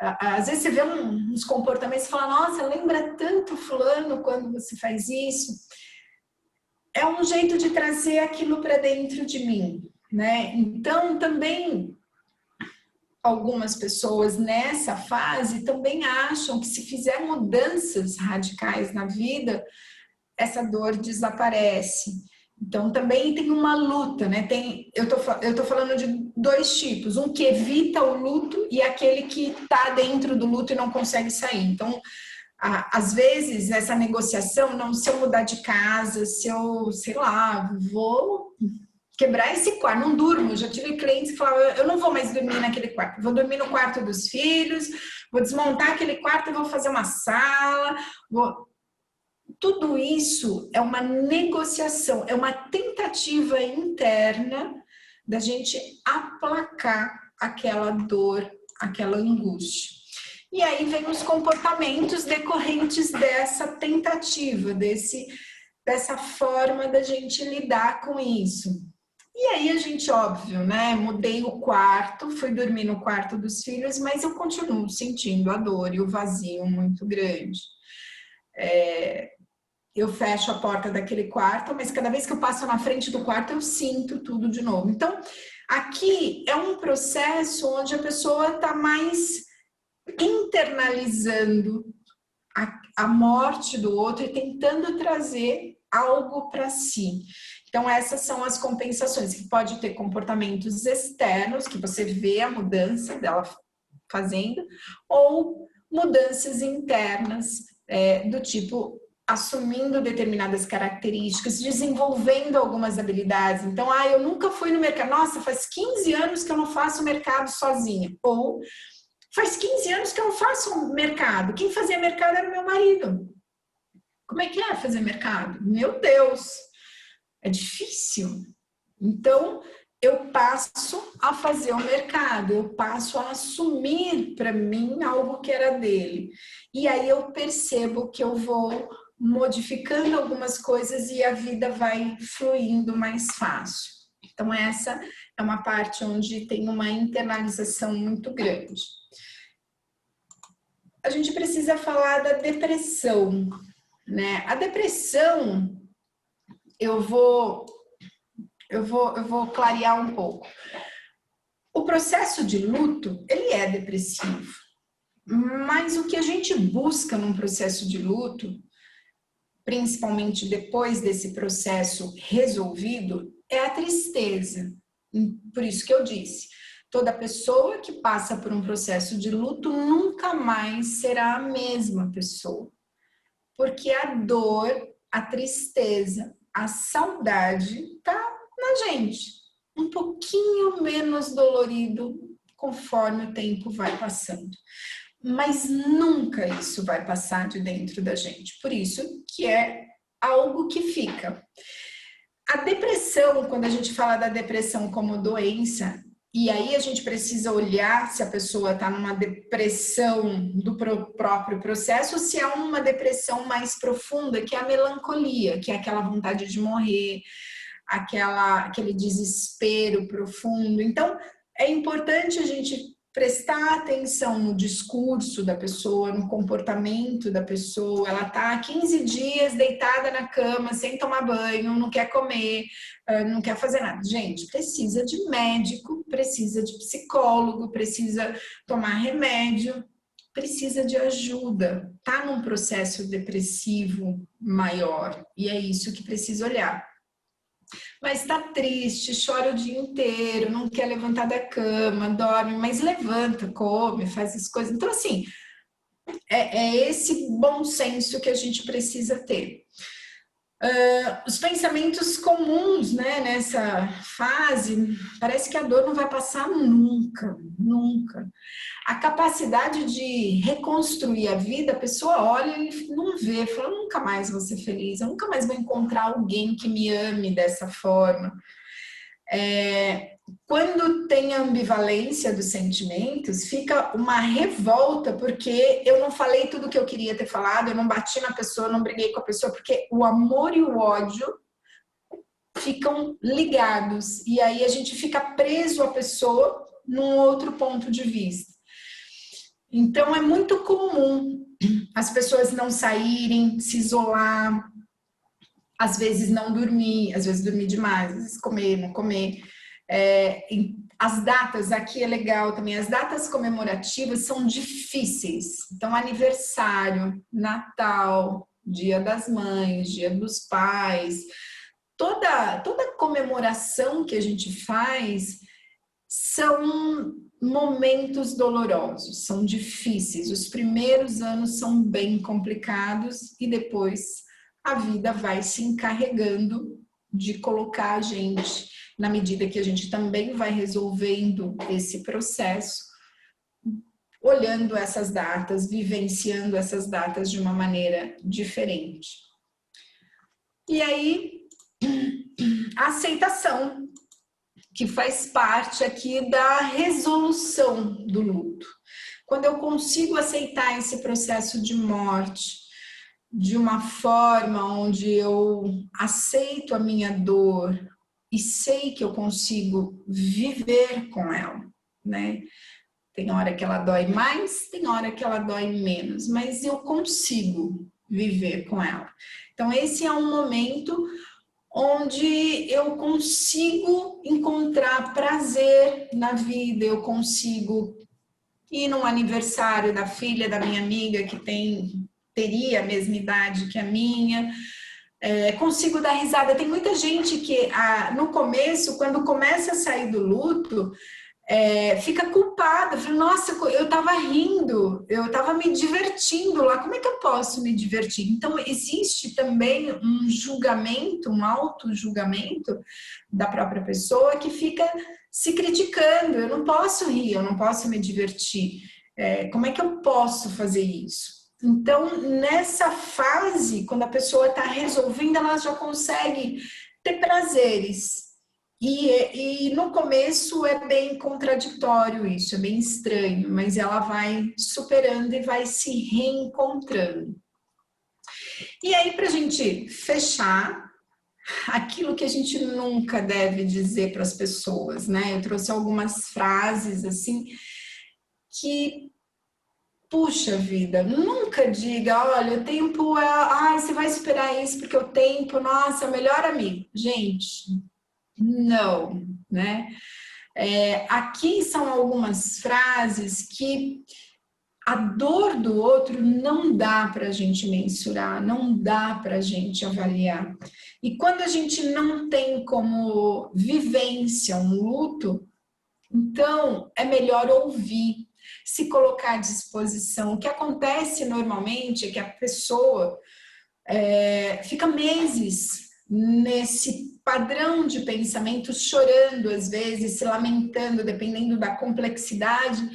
Às vezes você vê uns comportamentos e fala, nossa, lembra tanto fulano quando você faz isso. É um jeito de trazer aquilo para dentro de mim, né? Então, também, algumas pessoas nessa fase também acham que se fizer mudanças radicais na vida, essa dor desaparece. Então, também tem uma luta, né? Eu tô falando de dois tipos, um que evita o luto e aquele que está dentro do luto e não consegue sair. Então, às vezes, essa negociação, não, se eu mudar de casa, se eu, sei lá, vou quebrar esse quarto, não durmo. Já tive clientes que falavam, eu não vou mais dormir naquele quarto, vou dormir no quarto dos filhos, vou desmontar aquele quarto e vou fazer uma sala, Tudo isso é uma negociação, é uma tentativa interna da gente aplacar aquela dor, aquela angústia. E aí vem os comportamentos decorrentes dessa tentativa, dessa forma da gente lidar com isso. E aí a gente, óbvio, né, mudei o quarto, fui dormir no quarto dos filhos, mas eu continuo sentindo a dor e o vazio muito grande. Eu fecho a porta daquele quarto, mas cada vez que eu passo na frente do quarto, eu sinto tudo de novo. Então, aqui é um processo onde a pessoa está mais internalizando a morte do outro e tentando trazer algo para si. Então, essas são as compensações, que pode ter comportamentos externos, que você vê a mudança dela fazendo, ou mudanças internas, do tipo, assumindo determinadas características, desenvolvendo algumas habilidades. Então, eu nunca fui no mercado. Nossa, faz 15 anos que eu não faço mercado sozinha. Ou, faz 15 anos que eu não faço mercado. Quem fazia mercado era o meu marido. Como é que é fazer mercado? Meu Deus, é difícil. Então, eu passo a fazer o mercado, eu passo a assumir para mim algo que era dele. E aí eu percebo que eu vou modificando algumas coisas e a vida vai fluindo mais fácil. Então, essa é uma parte onde tem uma internalização muito grande. A gente precisa falar da depressão, né? A depressão, eu vou clarear um pouco. O processo de luto, ele é depressivo, mas o que a gente busca num processo de luto, principalmente depois desse processo resolvido, é a tristeza. Por isso que eu disse, toda pessoa que passa por um processo de luto nunca mais será a mesma pessoa. Porque a dor, a tristeza, a saudade está na gente. Um pouquinho menos dolorido conforme o tempo vai passando. Mas nunca isso vai passar de dentro da gente. Por isso que é algo que fica. A depressão, quando a gente fala da depressão como doença, e aí a gente precisa olhar se a pessoa está numa depressão do próprio processo ou se é uma depressão mais profunda, que é a melancolia, que é aquela vontade de morrer, aquele desespero profundo. Então, é importante a gente prestar atenção no discurso da pessoa, no comportamento da pessoa. Ela está há 15 dias deitada na cama, sem tomar banho, não quer comer, não quer fazer nada. Gente, precisa de médico, precisa de psicólogo, precisa tomar remédio. precisa de ajuda, está num processo depressivo maior, e é isso que precisa olhar. Mas está triste, chora o dia inteiro, não quer levantar da cama, dorme, mas levanta, come, faz as coisas. Então, assim, é esse bom senso que a gente precisa ter. Os pensamentos comuns, né, nessa fase, parece que a dor não vai passar nunca, nunca. A capacidade de reconstruir a vida, a pessoa olha e não vê, fala, eu nunca mais vou ser feliz, eu nunca mais vou encontrar alguém que me ame dessa forma. Quando tem a ambivalência dos sentimentos, fica uma revolta, porque eu não falei tudo que eu queria ter falado, eu não bati na pessoa, não briguei com a pessoa, porque o amor e o ódio ficam ligados, e aí a gente fica preso à pessoa num outro ponto de vista. Então é muito comum as pessoas não saírem, se isolar, às vezes não dormir, às vezes dormir demais, às vezes comer, não comer. As datas, aqui é legal também, as datas comemorativas são difíceis. Então, aniversário, Natal, Dia das Mães, Dia dos Pais, toda comemoração que a gente faz são momentos dolorosos, são difíceis. Os primeiros anos são bem complicados e depois a vida vai se encarregando de colocar a gente, na medida que a gente também vai resolvendo esse processo, olhando essas datas, vivenciando essas datas de uma maneira diferente. E aí, a aceitação, que faz parte aqui da resolução do luto. Quando eu consigo aceitar esse processo de morte de uma forma onde eu aceito a minha dor e sei que eu consigo viver com ela, né? Tem hora que ela dói mais, tem hora que ela dói menos, mas eu consigo viver com ela. Então, esse é um momento onde eu consigo encontrar prazer na vida, eu consigo ir num aniversário da filha da minha amiga que teria a mesma idade que a minha, consigo dar risada. Tem muita gente que no começo, quando começa a sair do luto, fica culpada, fala, nossa, eu estava rindo, eu estava me divertindo lá, como é que eu posso me divertir? Então, existe também um julgamento, um auto-julgamento da própria pessoa que fica se criticando, eu não posso rir, eu não posso me divertir, como é que eu posso fazer isso? Então, nessa fase, quando a pessoa está resolvendo, ela já consegue ter prazeres. E no começo é bem contraditório isso, é bem estranho, mas ela vai superando e vai se reencontrando. E aí, para a gente fechar, aquilo que a gente nunca deve dizer para as pessoas, né? Eu trouxe algumas frases assim que, puxa vida, nunca diga, olha, o tempo você vai superar isso porque o tempo, nossa, é o melhor amigo. Gente, não, né? Aqui são algumas frases que a dor do outro não dá para a gente mensurar, não dá para a gente avaliar. E quando a gente não tem como vivência um luto, então é melhor ouvir, se colocar à disposição. O que acontece normalmente é que a pessoa fica meses nesse padrão de pensamento, chorando às vezes, se lamentando, dependendo da complexidade.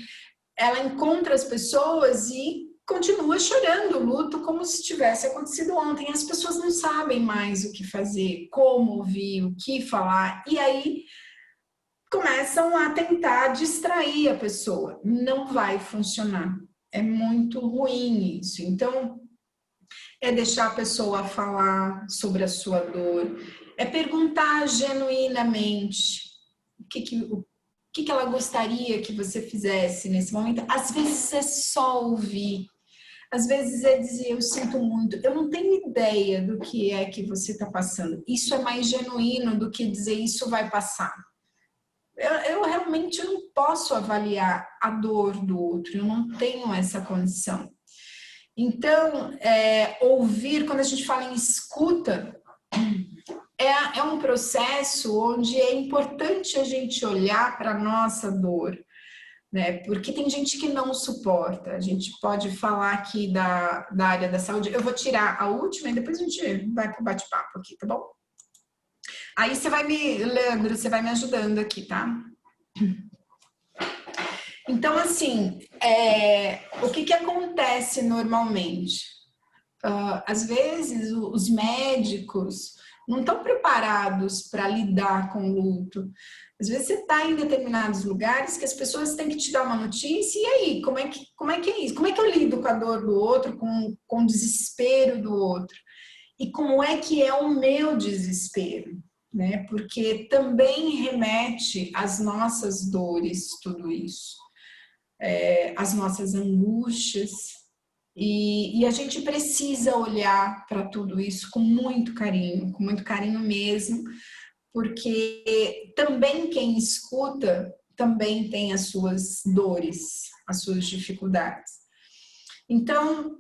Ela encontra as pessoas e continua chorando o luto como se tivesse acontecido ontem. As pessoas não sabem mais o que fazer, como ouvir, o que falar, e aí começam a tentar distrair a pessoa. Não vai funcionar. É muito ruim isso. Então, é deixar a pessoa falar sobre a sua dor, é perguntar genuinamente o que ela gostaria que você fizesse nesse momento. Às vezes é só ouvir, às vezes é dizer, eu sinto muito, eu não tenho ideia do que é que você está passando. Isso é mais genuíno do que dizer, isso vai passar. Eu eu realmente não posso avaliar a dor do outro, eu não tenho essa condição. Então, ouvir, quando a gente fala em escuta, é um processo onde é importante a gente olhar para a nossa dor, né? Porque tem gente que não suporta. A gente pode falar aqui da área da saúde. Eu vou tirar a última e depois a gente vai para o bate-papo aqui, tá bom? Aí Leandro, você vai me ajudando aqui, tá? Então, assim, o que acontece normalmente? Às vezes, os médicos não estão preparados para lidar com o luto. Às vezes você está em determinados lugares que as pessoas têm que te dar uma notícia, e aí, como é que é isso? Como é que eu lido com a dor do outro, com o desespero do outro? E como é que é o meu desespero? Né? Porque também remete às nossas dores, tudo isso. Às nossas angústias. E a gente precisa olhar para tudo isso com muito carinho mesmo, porque também quem escuta também tem as suas dores, as suas dificuldades. Então,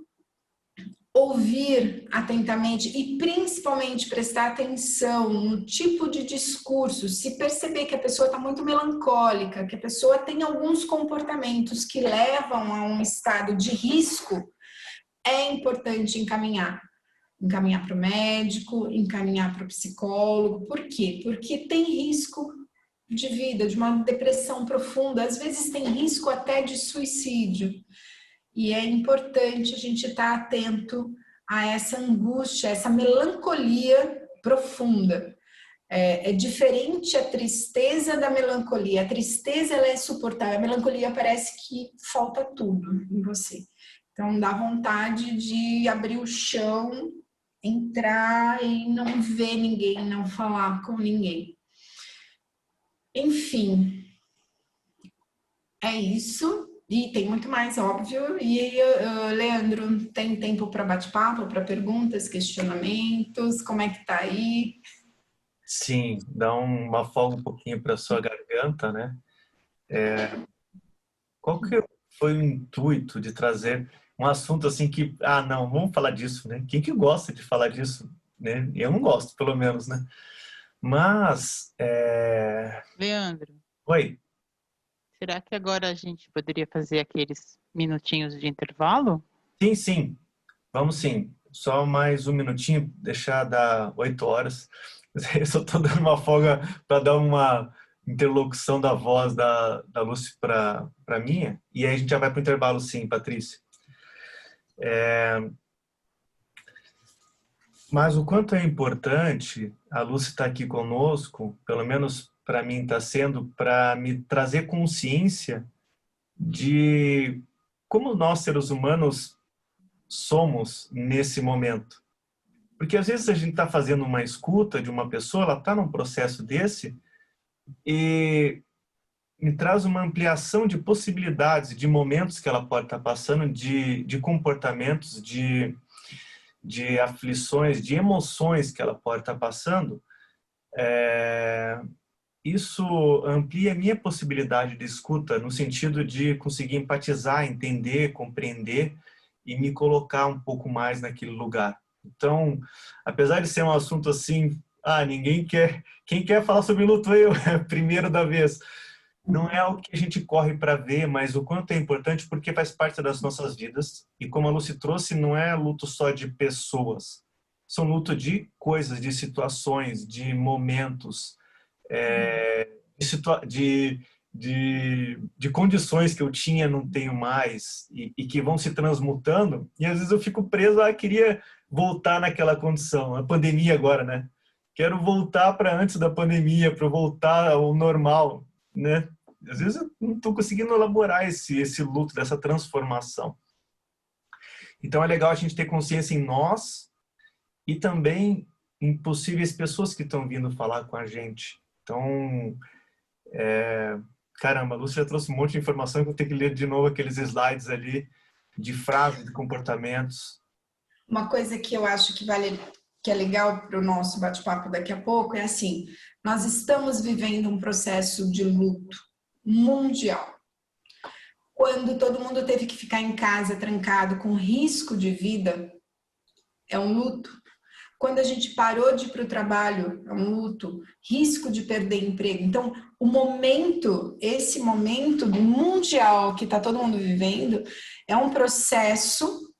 ouvir atentamente e principalmente prestar atenção no tipo de discurso, se perceber que a pessoa está muito melancólica, que a pessoa tem alguns comportamentos que levam a um estado de risco, é importante encaminhar para o médico, encaminhar para o psicólogo. Por quê? Porque tem risco de vida, de uma depressão profunda, às vezes tem risco até de suicídio. E é importante a gente estar atento a essa angústia, essa melancolia profunda. É diferente a tristeza da melancolia. A tristeza, ela é suportável, a melancolia parece que falta tudo em você. Então, dá vontade de abrir o chão, entrar e não ver ninguém, não falar com ninguém. Enfim, é isso. E tem muito mais, óbvio. E, Leandro, tem tempo para bate-papo, para perguntas, questionamentos? Como é que tá aí? Sim, dá uma folga um pouquinho para sua garganta, né? Qual que foi o intuito de trazer um assunto assim que, não, vamos falar disso, né? Quem que gosta de falar disso, né? Eu não gosto, pelo menos, né? Mas, Leandro, Oi. será que agora a gente poderia fazer aqueles minutinhos de intervalo? Sim, vamos sim. Só mais um minutinho, deixar dar 8 horas. Eu só estou dando uma folga para dar uma interlocução da voz da Lúcia para a minha, e aí a gente já vai para o intervalo sim, Patrícia. Mas o quanto é importante a Lúcia estar aqui conosco, pelo menos para mim está sendo, para me trazer consciência de como nós, seres humanos, somos nesse momento. Porque às vezes a gente está fazendo uma escuta de uma pessoa, ela está num processo desse, e me traz uma ampliação de possibilidades, de momentos que ela pode estar passando, de comportamentos, de aflições, de emoções que ela pode estar passando. Isso amplia a minha possibilidade de escuta, no sentido de conseguir empatizar, entender, compreender e me colocar um pouco mais naquele lugar. Então, apesar de ser um assunto assim, quem quer falar sobre luto, eu, primeiro da vez. Não é algo que a gente corre para ver, mas o quanto é importante porque faz parte das nossas vidas. E como a Lucy trouxe, não é luto só de pessoas. São luto de coisas, de situações, de momentos, de condições que eu tinha, não tenho mais, e que vão se transmutando. E às vezes eu fico preso, queria voltar naquela condição. A pandemia agora, né? Quero voltar para antes da pandemia, para voltar ao normal, né? Às vezes eu não estou conseguindo elaborar esse luto, dessa transformação. Então é legal a gente ter consciência em nós e também em possíveis pessoas que estão vindo falar com a gente. Então, caramba, a Lúcia já trouxe um monte de informação que eu vou ter que ler de novo aqueles slides ali de frases, de comportamentos. Uma coisa que eu acho que é legal para o nosso bate-papo daqui a pouco é assim, nós estamos vivendo um processo de luto, mundial. Quando todo mundo teve que ficar em casa trancado com risco de vida, é um luto. Quando a gente parou de ir para o trabalho, é um luto. Risco de perder emprego. Então, esse momento mundial que está todo mundo vivendo, é um processo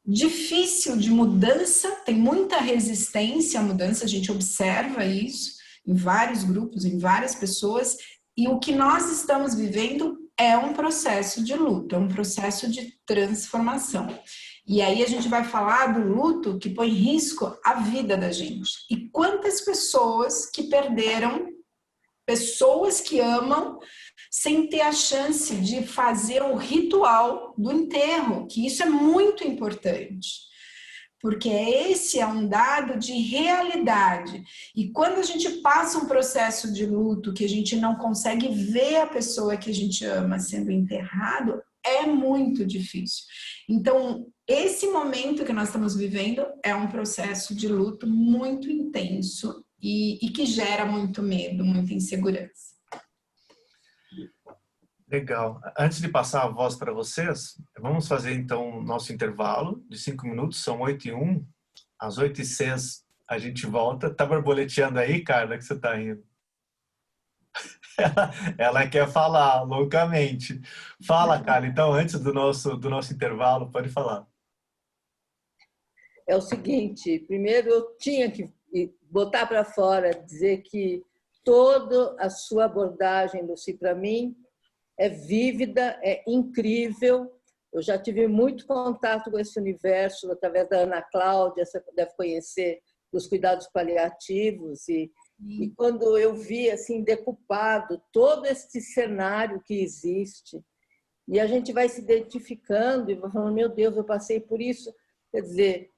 difícil de mudança, tem muita resistência à mudança, a gente observa isso em vários grupos, em várias pessoas, e o que nós estamos vivendo é um processo de luto, é um processo de transformação. E aí a gente vai falar do luto que põe em risco a vida da gente. E quantas pessoas que perderam pessoas que amam sem ter a chance de fazer o ritual do enterro, que isso é muito importante. Porque esse é um dado de realidade. E quando a gente passa um processo de luto, que a gente não consegue ver a pessoa que a gente ama sendo enterrado, é muito difícil. Então, esse momento que nós estamos vivendo é um processo de luto muito intenso e que gera muito medo, muita insegurança. Legal. Antes de passar a voz para vocês, vamos fazer então o nosso intervalo de 5 minutos, são 8h01. Às 8h06 a gente volta. Tá borboleteando aí, Carla, que você tá indo? Ela quer falar loucamente. Fala, Carla. Então, antes do nosso intervalo, pode falar. É o seguinte, primeiro eu tinha que botar para fora, dizer que toda a sua abordagem, Lucy, para mim, é vívida, é incrível. Eu já tive muito contato com esse universo através da Ana Cláudia, você deve conhecer, dos cuidados paliativos. E quando eu vi assim decupado todo esse cenário que existe, e a gente vai se identificando e vai falando, meu Deus, eu passei por isso. Quer dizer,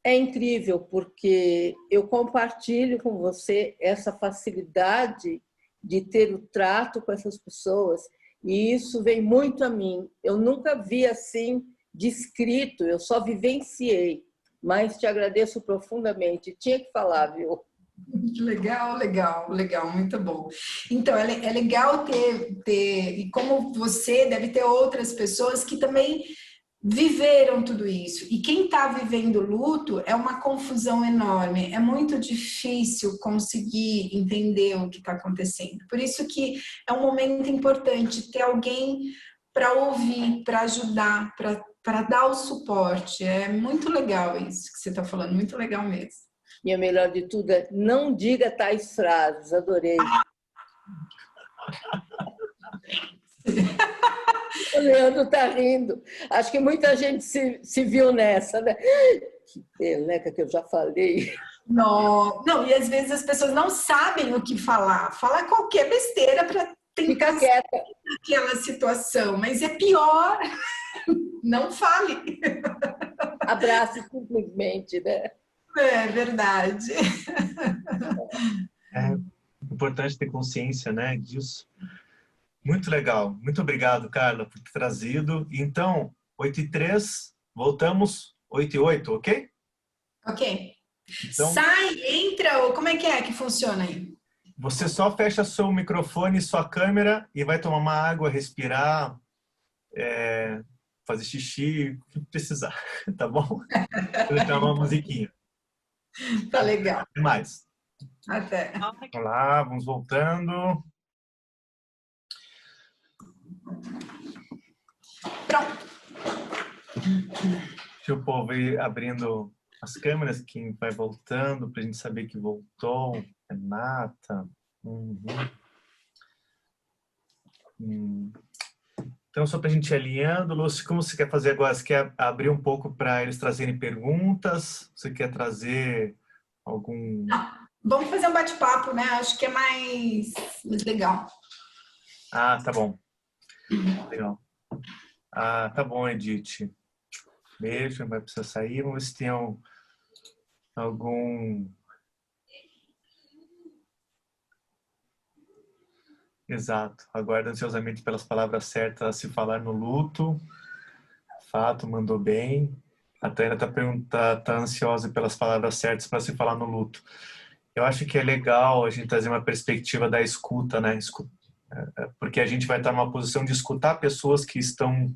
é incrível, porque eu compartilho com você essa facilidade de ter o trato com essas pessoas, e isso vem muito a mim. Eu nunca vi assim descrito, eu só vivenciei, mas te agradeço profundamente. Tinha que falar, viu? Legal, muito bom. Então, é legal ter, e como você, deve ter outras pessoas que também viveram tudo isso. E quem está vivendo luto é uma confusão enorme. É muito difícil conseguir entender o que está acontecendo. Por isso que é um momento importante ter alguém para ouvir, para ajudar, para dar o suporte. É muito legal isso que você está falando, muito legal mesmo. E o melhor de tudo é não diga tais frases. Adorei. O Leandro está rindo. Acho que muita gente se viu nessa, né? Que peleca que eu já falei. Não, e às vezes as pessoas não sabem o que falar. Fala qualquer besteira para tentar sair daquela situação, mas é pior. Não fale. Abrace simplesmente, né? É verdade. É importante ter consciência, né, disso. Muito legal. Muito obrigado, Carla, por ter trazido. Então, 8h03, voltamos 8h08, ok? Ok. Então, sai, entra, ou como é que funciona aí? Você só fecha seu microfone, sua câmera e vai tomar uma água, respirar, fazer xixi, o que precisar, tá bom? Colocar uma musiquinha. Tá legal. Até mais. Até. Olá, vamos voltando. Pronto. Deixa o povo ir abrindo as câmeras, quem vai voltando, para a gente saber que voltou. Renata. Então, só para a gente ir alinhando, Lúcio, como você quer fazer agora? Você quer abrir um pouco para eles trazerem perguntas? Você quer trazer algum... Não, vamos fazer um bate-papo, né? Acho que é mais legal. Ah, tá bom. Legal. Ah, tá bom, Edith. Beijo, não vai precisar sair. Vamos ver se tem algum... Exato. Aguardo ansiosamente pelas palavras certas a se falar no luto. Fato, mandou bem. A Tânia tá ansiosa pelas palavras certas para se falar no luto. Eu acho que é legal a gente trazer uma perspectiva da escuta, né? porque a gente vai estar numa posição de escutar pessoas que estão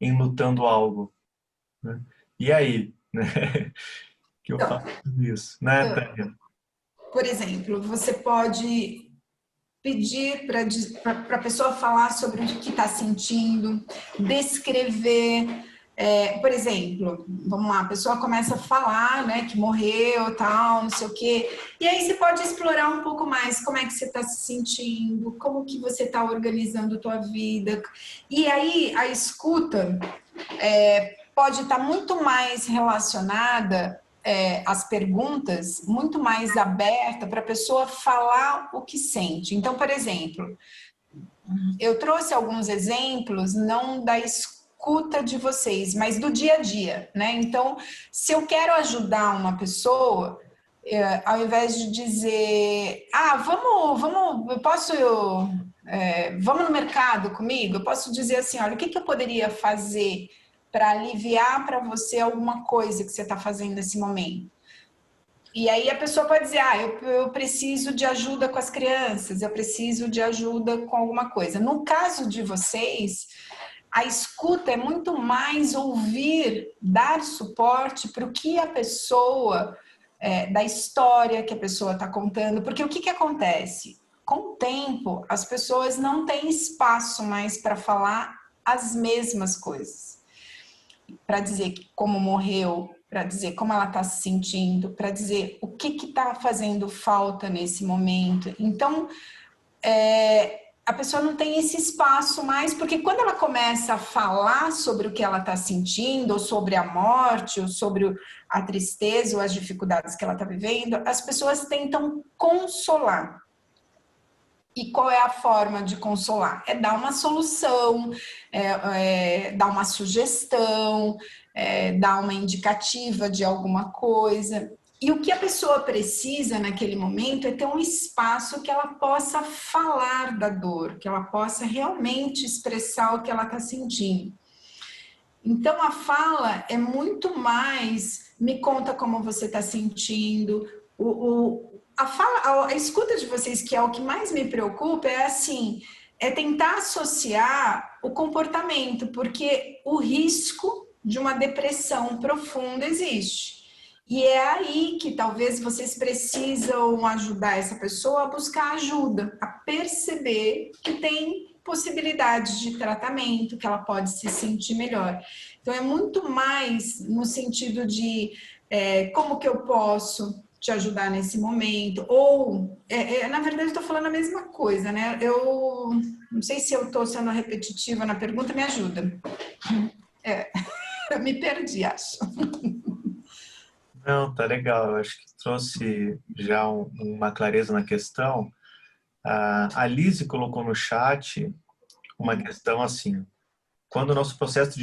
enlutando algo, né? E aí, né? Que eu Então, faço isso, né, Tânia? por exemplo, você pode pedir para a pessoa falar sobre o que está sentindo, descrever. Por exemplo, vamos lá, a pessoa começa a falar, né, que morreu, tal, não sei o quê, e aí você pode explorar um pouco mais como é que você está se sentindo, como que você está organizando a tua vida, e aí a escuta pode estar muito mais relacionada as perguntas, muito mais aberta para a pessoa falar o que sente. Então, por exemplo, eu trouxe alguns exemplos, não da escuta de vocês, mas do dia a dia, né? Então, se eu quero ajudar uma pessoa, ao invés de dizer, vamos no mercado comigo, eu posso dizer assim, olha, o que eu poderia fazer para aliviar para você alguma coisa que você está fazendo nesse momento? E aí a pessoa pode dizer, eu preciso de ajuda com as crianças, eu preciso de ajuda com alguma coisa. No caso de vocês, a escuta é muito mais ouvir, dar suporte para o que a pessoa, da história que a pessoa está contando, porque o que acontece? Com o tempo, as pessoas não têm espaço mais para falar as mesmas coisas. Para dizer como morreu, para dizer como ela está se sentindo, para dizer o que está fazendo falta nesse momento. Então, a pessoa não tem esse espaço mais, porque quando ela começa a falar sobre o que ela está sentindo, ou sobre a morte, ou sobre a tristeza, ou as dificuldades que ela está vivendo, as pessoas tentam consolar. E qual é a forma de consolar? É dar uma solução, dar uma sugestão, dar uma indicativa de alguma coisa. E o que a pessoa precisa naquele momento é ter um espaço que ela possa falar da dor, que ela possa realmente expressar o que ela está sentindo. Então, a fala é muito mais, me conta como você está sentindo, a escuta de vocês, que é o que mais me preocupa, é assim, é tentar associar o comportamento, porque o risco de uma depressão profunda existe. E é aí que talvez vocês precisam ajudar essa pessoa a buscar ajuda, a perceber que tem possibilidades de tratamento, que ela pode se sentir melhor. Então, é muito mais no sentido de como que eu posso te ajudar nesse momento, ou, na verdade, estou falando a mesma coisa, né? Eu não sei se eu estou sendo repetitiva na pergunta, me ajuda. Eu me perdi, acho. Não, tá legal. Eu acho que trouxe já uma clareza na questão. A Lise colocou no chat uma questão assim: quando o nosso processo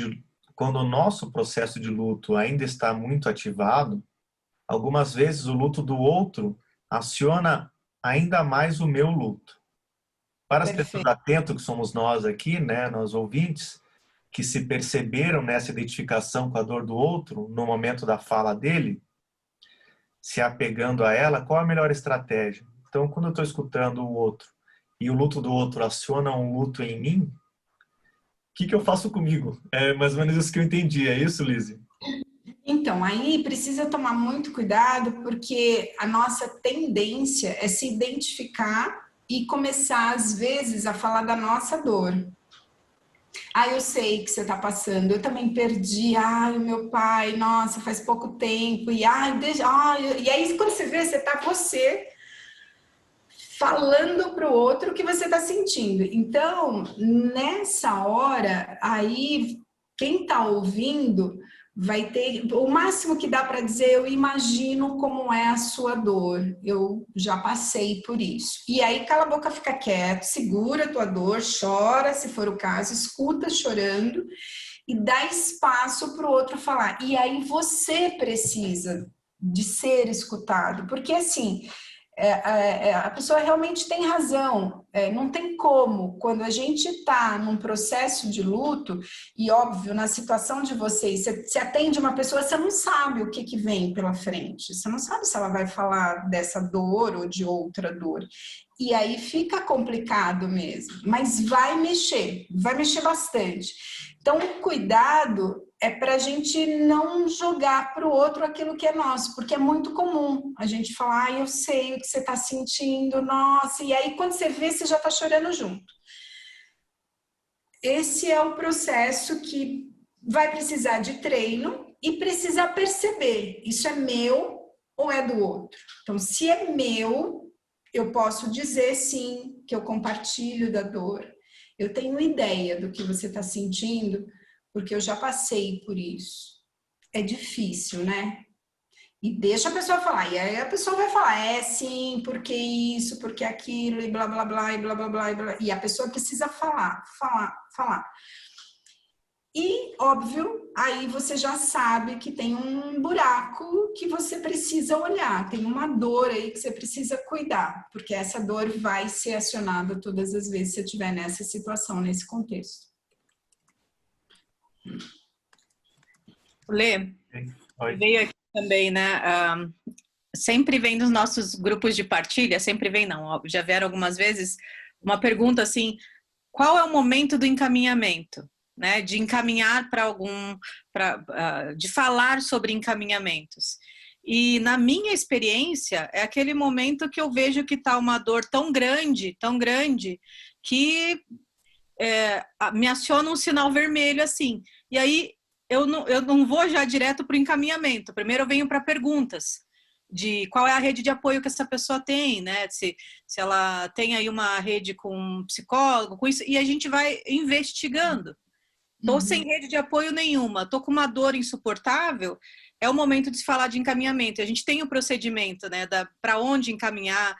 de luto ainda está muito ativado, algumas vezes o luto do outro aciona ainda mais o meu luto. Para as pessoas atentas que somos nós aqui, né, nós ouvintes, que se perceberam nessa identificação com a dor do outro no momento da fala dele, se apegando a ela, qual a melhor estratégia? Então, quando eu estou escutando o outro e o luto do outro aciona um luto em mim, o que eu faço comigo? É mais ou menos isso que eu entendi. É isso, Lise? Então, aí precisa tomar muito cuidado, porque a nossa tendência é se identificar e começar, às vezes, a falar da nossa dor. Eu sei que você está passando, eu também perdi, o meu pai, nossa, faz pouco tempo, e aí quando você vê, você falando para o outro o que você está sentindo. Então, nessa hora, aí, quem está ouvindo vai ter, o máximo que dá para dizer, eu imagino como é a sua dor, eu já passei por isso. E aí, cala a boca, fica quieto, segura a tua dor, chora, se for o caso, escuta chorando e dá espaço para o outro falar. E aí você precisa de ser escutado, porque assim, a pessoa realmente tem razão. Não tem como, quando a gente está num processo de luto, e óbvio, na situação de vocês, você atende uma pessoa, você não sabe o que vem pela frente, você não sabe se ela vai falar dessa dor ou de outra dor. E aí fica complicado mesmo, mas vai mexer bastante. Então, o cuidado é para a gente não jogar para o outro aquilo que é nosso, porque é muito comum a gente falar, eu sei o que você está sentindo, nossa, e aí quando você vê, você já está chorando junto. Esse é o processo que vai precisar de treino e precisar perceber, isso é meu ou é do outro? Então, se é meu, eu posso dizer sim, que eu compartilho da dor, eu tenho ideia do que você está sentindo, porque eu já passei por isso. É difícil, né? E deixa a pessoa falar. E aí a pessoa vai falar, sim, porque isso, porque aquilo, e blá, blá, blá, e blá, blá, blá, e blá. E a pessoa precisa falar. E, óbvio, aí você já sabe que tem um buraco que você precisa olhar, tem uma dor aí que você precisa cuidar, porque essa dor vai ser acionada todas as vezes que você estiver nessa situação, nesse contexto. Lê, Oi. veio aqui também, né? Sempre vem nos nossos grupos de partilha, sempre vem não, já vieram algumas vezes, uma pergunta assim, qual é o momento do encaminhamento? Né, de encaminhar para de falar sobre encaminhamentos. E na minha experiência, é aquele momento que eu vejo que está uma dor tão grande, que me aciona um sinal vermelho assim. E aí eu não vou já direto para o encaminhamento. Primeiro eu venho para perguntas de qual é a rede de apoio que essa pessoa tem, né? Se ela tem aí uma rede com um psicólogo, com isso, e a gente vai investigando. Estou sem rede de apoio nenhuma, estou com uma dor insuportável, é o momento de se falar de encaminhamento. A gente tem o procedimento, né, para onde encaminhar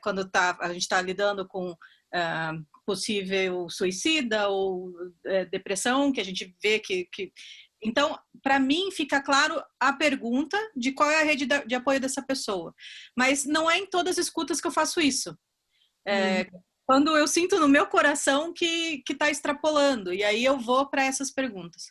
quando a gente está lidando com possível suicida ou depressão, que a gente vê que... Então, para mim, fica claro a pergunta de qual é a rede de apoio dessa pessoa. Mas não é em todas as escutas que eu faço isso. Quando eu sinto no meu coração que está extrapolando, e aí eu vou para essas perguntas.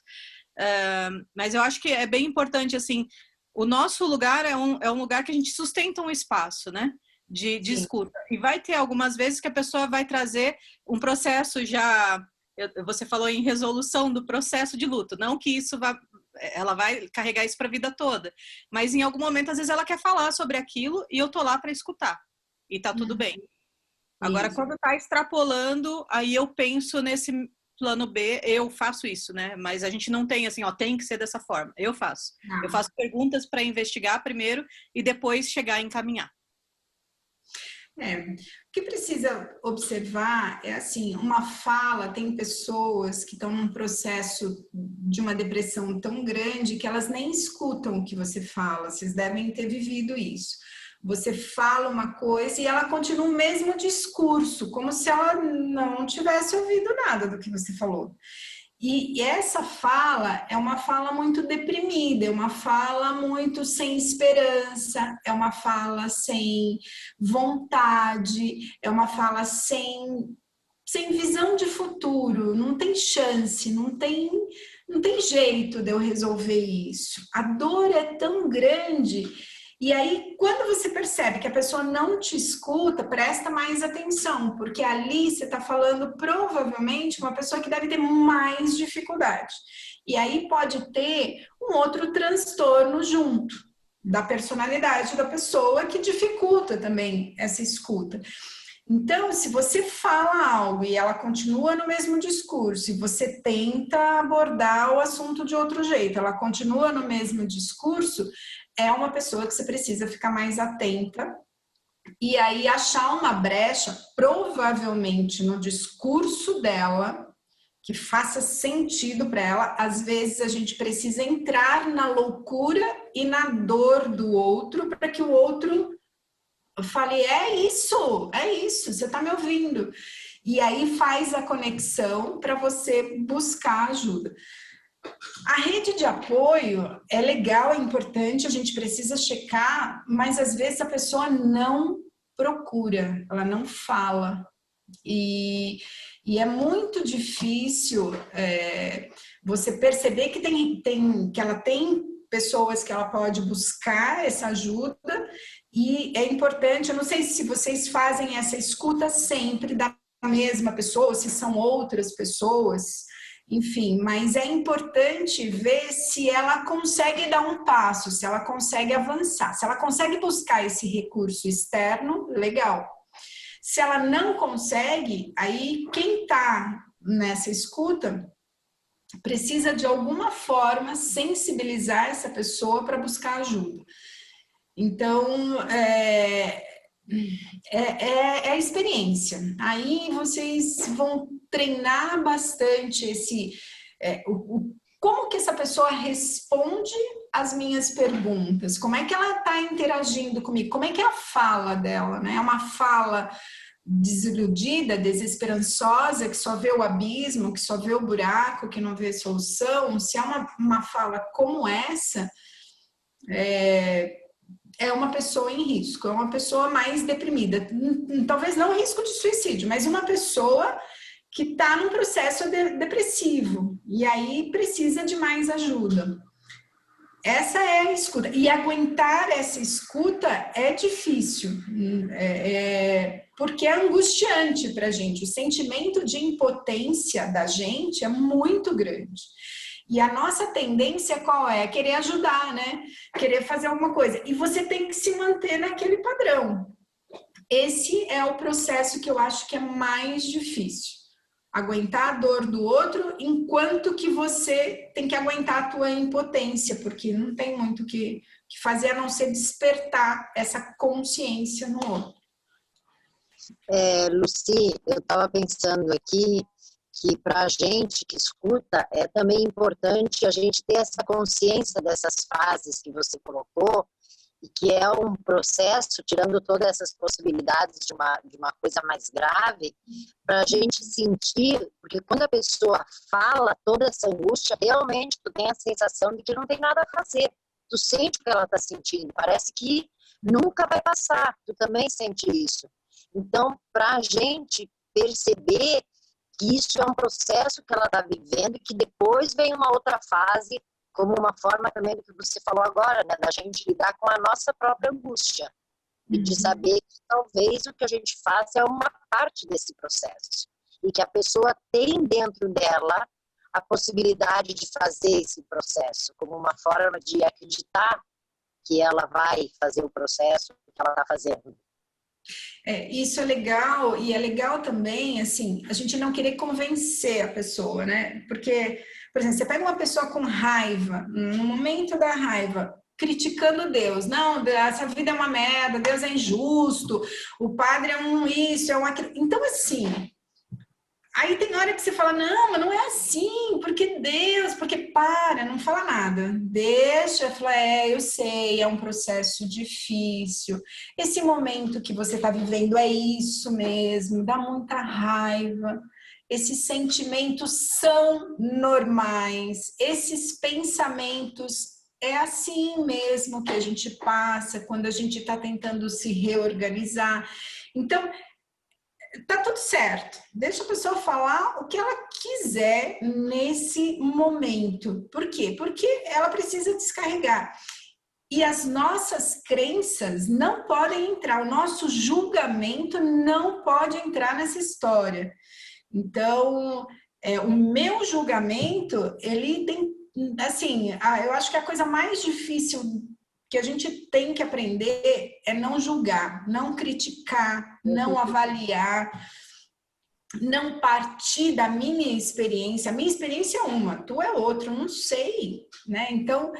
Mas eu acho que é bem importante, assim, o nosso lugar é um lugar que a gente sustenta um espaço, né, de escuta. E vai ter algumas vezes que a pessoa vai trazer um processo já... Você falou em resolução do processo de luto, não que ela vai carregar isso para a vida toda, mas em algum momento, às vezes, ela quer falar sobre aquilo e eu tô lá para escutar, e tá tudo bem. Agora, quando está extrapolando, aí eu penso nesse plano B, eu faço isso, né? Mas a gente não tem assim, tem que ser dessa forma. Eu faço. Eu faço perguntas para investigar primeiro e depois chegar a encaminhar. O que precisa observar é assim, uma fala, tem pessoas que estão num processo de uma depressão tão grande que elas nem escutam o que você fala, vocês devem ter vivido isso. Você fala uma coisa e ela continua o mesmo discurso, como se ela não tivesse ouvido nada do que você falou. E essa fala é uma fala muito deprimida, é uma fala muito sem esperança, é uma fala sem vontade, é uma fala sem visão de futuro, não tem chance, não tem jeito de eu resolver isso. A dor é tão grande. E aí, quando você percebe que a pessoa não te escuta, presta mais atenção, porque ali você está falando provavelmente com uma pessoa que deve ter mais dificuldade. E aí pode ter um outro transtorno junto, da personalidade da pessoa, que dificulta também essa escuta. Então, se você fala algo e ela continua no mesmo discurso, e você tenta abordar o assunto de outro jeito, ela continua no mesmo discurso, é uma pessoa que você precisa ficar mais atenta e aí achar uma brecha, provavelmente no discurso dela, que faça sentido para ela. Às vezes a gente precisa entrar na loucura e na dor do outro para que o outro fale, é isso, você está me ouvindo. E aí faz a conexão para você buscar ajuda. A rede de apoio é legal, é importante, a gente precisa checar, mas às vezes a pessoa não procura, ela não fala. E é muito difícil você perceber que que ela tem pessoas que ela pode buscar essa ajuda, e é importante, eu não sei se vocês fazem essa escuta sempre da mesma pessoa, se são outras pessoas, enfim, mas é importante ver se ela consegue dar um passo, se ela consegue avançar, se ela consegue buscar esse recurso externo, legal. Se ela não consegue, aí quem está nessa escuta precisa de alguma forma sensibilizar essa pessoa para buscar ajuda. Então, é a experiência. Aí vocês vão treinar bastante como que essa pessoa responde às minhas perguntas, como é que ela está interagindo comigo, como é que é a fala dela, né? É uma fala desiludida, desesperançosa, que só vê o abismo, que só vê o buraco, que não vê solução. Se é uma fala como essa, é uma pessoa em risco, é uma pessoa mais deprimida. Talvez não risco de suicídio, mas uma pessoa que está num processo depressivo e aí precisa de mais ajuda. Essa é a escuta. E aguentar essa escuta é difícil, porque é angustiante para a gente. O sentimento de impotência da gente é muito grande. E a nossa tendência qual é? Querer ajudar, né? Querer fazer alguma coisa. E você tem que se manter naquele padrão. Esse é o processo que eu acho que é mais difícil. Aguentar a dor do outro enquanto que você tem que aguentar a tua impotência, porque não tem muito o que fazer a não ser despertar essa consciência no outro. Lucy, eu estava pensando aqui que para a gente que escuta é também importante a gente ter essa consciência dessas fases que você colocou, e que é um processo, tirando todas essas possibilidades de uma coisa mais grave, para a gente sentir, porque quando a pessoa fala toda essa angústia, realmente tu tem a sensação de que não tem nada a fazer, tu sente o que ela está sentindo, parece que nunca vai passar, tu também sente isso. Então, para a gente perceber que isso é um processo que ela está vivendo e que depois vem uma outra fase, como uma forma também do que você falou agora, né, da gente lidar com a nossa própria angústia e de saber que talvez o que a gente faça é uma parte desse processo e que a pessoa tem dentro dela a possibilidade de fazer esse processo como uma forma de acreditar que ela vai fazer o processo que ela está fazendo. Isso é legal, e é legal também, assim, a gente não querer convencer a pessoa, né? Porque, por exemplo, você pega uma pessoa com raiva, no momento da raiva, criticando Deus. Não, essa vida é uma merda, Deus é injusto, o padre é um isso, é um aquilo. Então, assim, aí tem hora que você fala, não, mas não é assim, porque Deus, porque não fala nada. Deixa, fala, eu sei, é um processo difícil. Esse momento que você está vivendo é isso mesmo, dá muita raiva. Esses sentimentos são normais, esses pensamentos é assim mesmo que a gente passa quando a gente está tentando se reorganizar. Então, tá tudo certo. Deixa a pessoa falar o que ela quiser nesse momento. Por quê? Porque ela precisa descarregar. E as nossas crenças não podem entrar, o nosso julgamento não pode entrar nessa história. Então, o meu julgamento, ele tem, assim, eu acho que a coisa mais difícil que a gente tem que aprender é não julgar, não criticar, não avaliar, não partir da minha experiência. A minha experiência é uma, a tua é outra, eu não sei, né? Então,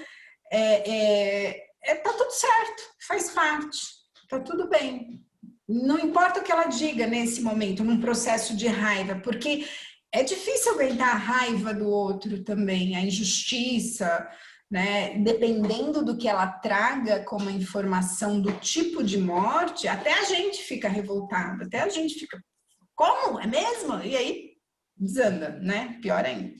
tá tudo certo, faz parte, tá tudo bem. Não importa o que ela diga nesse momento, num processo de raiva, porque é difícil aguentar a raiva do outro também, a injustiça, né? Dependendo do que ela traga como informação do tipo de morte, até a gente fica revoltado, até a gente fica, como? É mesmo? E aí desanda, né? Pior ainda.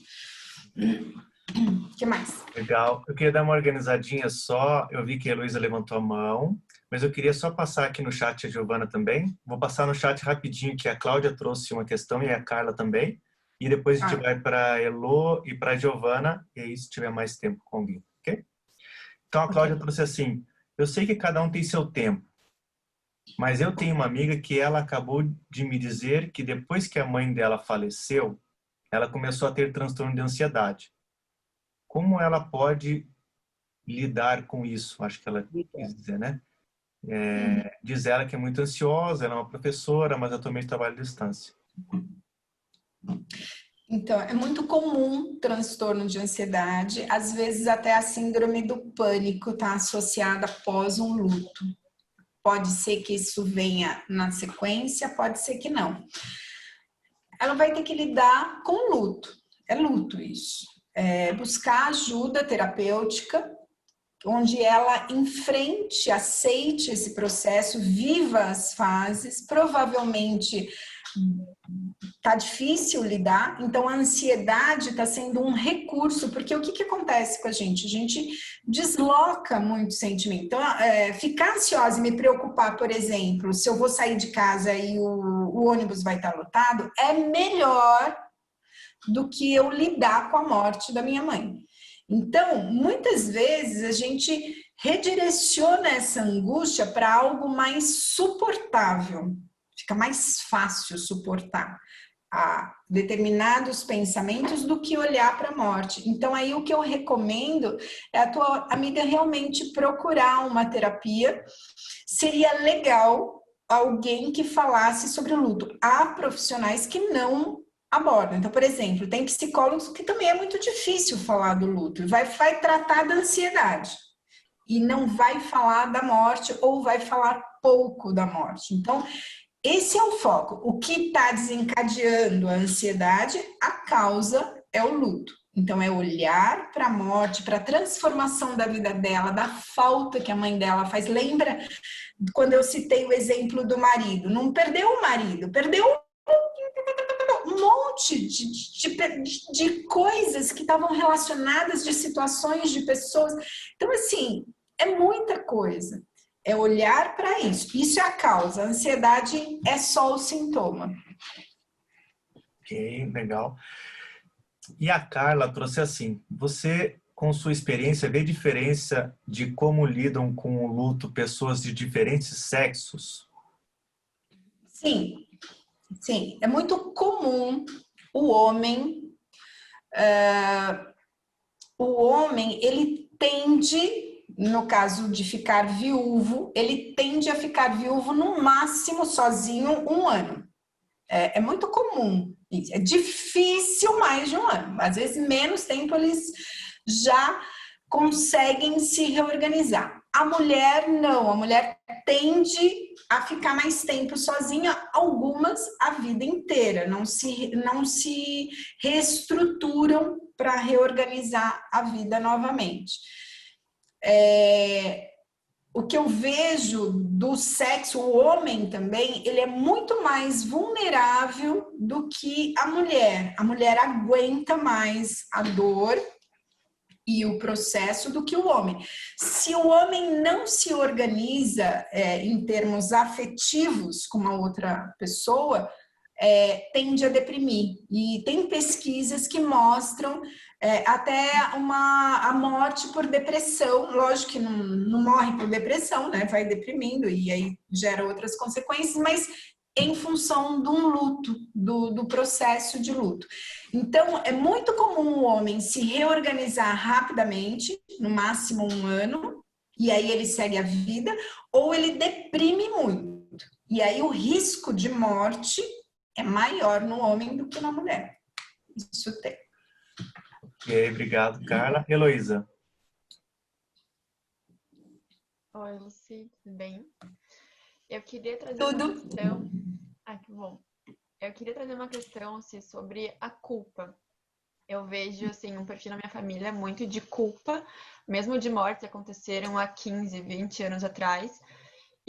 O que mais? Legal. Eu queria dar uma organizadinha só. Eu vi que a Heloísa levantou a mão, mas eu queria só passar aqui no chat a Giovana também. Vou passar no chat rapidinho, que a Cláudia trouxe uma questão e a Carla também. E depois a gente vai para a Elo e para a Giovana, e aí se tiver mais tempo com alguém, ok? Então a Cláudia trouxe assim: eu sei que cada um tem seu tempo, mas eu tenho uma amiga que ela acabou de me dizer que depois que a mãe dela faleceu, ela começou a ter transtorno de ansiedade. Como ela pode lidar com isso? Acho que ela quis dizer, né? Diz ela que é muito ansiosa, ela é uma professora, mas atualmente trabalha à distância. Então, é muito comum transtorno de ansiedade, às vezes até a síndrome do pânico está associada após um luto. Pode ser que isso venha na sequência, pode ser que não. Ela vai ter que lidar com luto. É luto isso. Buscar ajuda terapêutica, onde ela enfrente, aceite esse processo, viva as fases. Provavelmente tá difícil lidar, então a ansiedade está sendo um recurso, porque o que acontece com a gente? A gente desloca muito sentimento. Então, ficar ansiosa e me preocupar, por exemplo, se eu vou sair de casa e o ônibus vai estar lotado, é melhor do que eu lidar com a morte da minha mãe. Então, muitas vezes a gente redireciona essa angústia para algo mais suportável. Fica mais fácil suportar a determinados pensamentos do que olhar para a morte. Então, aí o que eu recomendo é a tua amiga realmente procurar uma terapia. Seria legal alguém que falasse sobre o luto. Há profissionais que não abordam. Então, por exemplo, tem psicólogos que também é muito difícil falar do luto. Vai tratar da ansiedade e não vai falar da morte ou vai falar pouco da morte. Então, esse é o foco. O que está desencadeando a ansiedade, a causa é o luto. Então, é olhar para a morte, para a transformação da vida dela, da falta que a mãe dela faz. Lembra quando eu citei o exemplo do marido? Não perdeu o marido, perdeu um monte de coisas que estavam relacionadas, de situações, de pessoas. Então, assim, é muita coisa. É olhar para isso. Isso é a causa. A ansiedade é só o sintoma. Ok, legal. E a Carla trouxe assim: você, com sua experiência, vê diferença de como lidam com o luto pessoas de diferentes sexos? Sim, sim. É muito comum o homem, ele tende, no caso de ficar viúvo, ele tende a ficar viúvo no máximo sozinho 1 ano. É muito comum. É difícil mais de 1 ano. Às vezes, menos tempo, eles já conseguem se reorganizar. A mulher, não. A mulher tende a ficar mais tempo sozinha, algumas a vida inteira. Não se reestruturam para reorganizar a vida novamente. O que eu vejo do sexo, o homem também, ele é muito mais vulnerável do que a mulher. A mulher aguenta mais a dor e o processo do que o homem. Se o homem não se organiza em termos afetivos com uma outra pessoa, tende a deprimir. E tem pesquisas que mostram até a morte por depressão. Lógico que não morre por depressão, né? Vai deprimindo e aí gera outras consequências, mas em função de um luto, do processo de luto. Então, é muito comum o homem se reorganizar rapidamente, no máximo 1 ano, e aí ele segue a vida, ou ele deprime muito. E aí o risco de morte é maior no homem do que na mulher. Isso tem. Ok, obrigado, Carla. Heloísa. Oi, Lucy, tudo bem? Eu queria trazer Tudo. uma questão... que bom. Eu queria trazer uma questão assim, sobre a culpa. Eu vejo assim, um perfil na minha família muito de culpa, mesmo de mortes que aconteceram há 15, 20 anos atrás.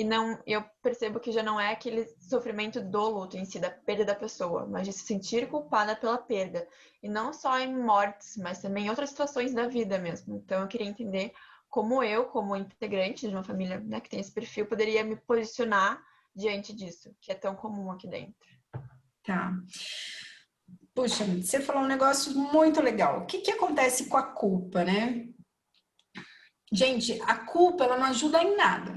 E não, eu percebo que já não é aquele sofrimento do luto em si, da perda da pessoa, mas de se sentir culpada pela perda. E não só em mortes, mas também em outras situações da vida mesmo. Então eu queria entender como eu, como integrante de uma família, né, que tem esse perfil, poderia me posicionar diante disso, que é tão comum aqui dentro. Tá. Puxa, você falou um negócio muito legal. O que acontece com a culpa, né? Gente, a culpa, ela não ajuda em nada.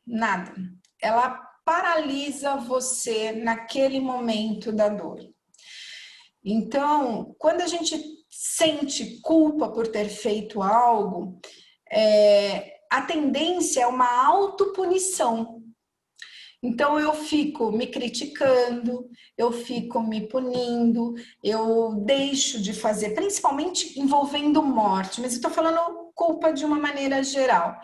Nada. Ela paralisa você naquele momento da dor. Então, quando a gente sente culpa por ter feito algo, a tendência é uma autopunição. Então, eu fico me criticando, eu fico me punindo, eu deixo de fazer, principalmente envolvendo morte, mas eu estou falando culpa de uma maneira geral.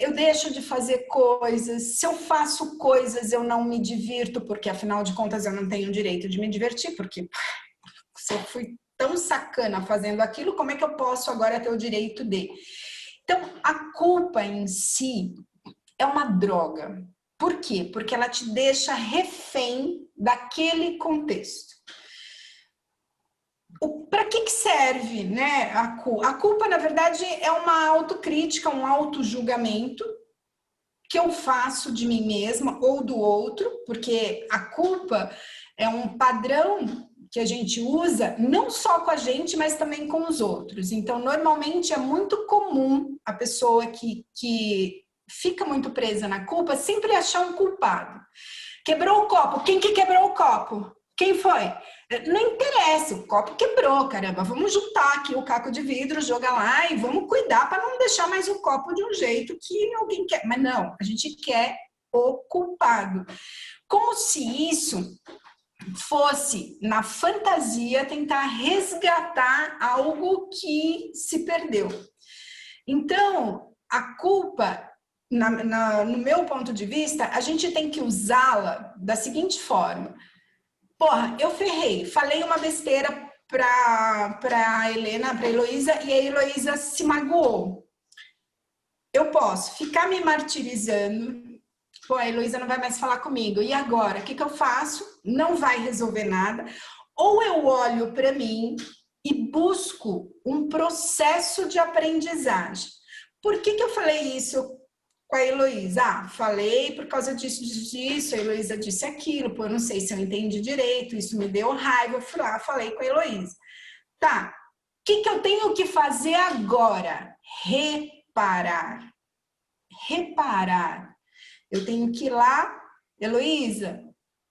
Eu deixo de fazer coisas, se eu faço coisas eu não me divirto, porque afinal de contas eu não tenho o direito de me divertir, porque se eu fui tão sacana fazendo aquilo, como é que eu posso agora ter o direito de? Então, a culpa em si é uma droga. Por quê? Porque ela te deixa refém daquele contexto. Para que serve, né, a culpa? A culpa, na verdade, é uma autocrítica, um autojulgamento que eu faço de mim mesma ou do outro, porque a culpa é um padrão que a gente usa não só com a gente, mas também com os outros. Então, normalmente é muito comum a pessoa que fica muito presa na culpa sempre achar um culpado. Quebrou o copo. Quem que quebrou o copo? Quem foi? Não interessa, o copo quebrou, caramba. Vamos juntar aqui o caco de vidro, jogar lá e vamos cuidar para não deixar mais o copo de um jeito que alguém quer. Mas não, a gente quer o culpado. Como se isso fosse, na fantasia, tentar resgatar algo que se perdeu. Então, a culpa, no meu ponto de vista, a gente tem que usá-la da seguinte forma. Porra, eu ferrei, falei uma besteira pra Helena, pra Heloísa, e a Heloísa se magoou. Eu posso ficar me martirizando. Pô, a Heloísa não vai mais falar comigo. E agora? O que eu faço? Não vai resolver nada. Ou eu olho para mim e busco um processo de aprendizagem. Por que eu falei isso com a Heloísa? Falei por causa disso, a Heloísa disse aquilo, pô, eu não sei se eu entendi direito, isso me deu raiva, eu fui lá, falei com a Heloísa. Tá, o que eu tenho que fazer agora? Reparar. Reparar. Eu tenho que ir lá, Heloísa,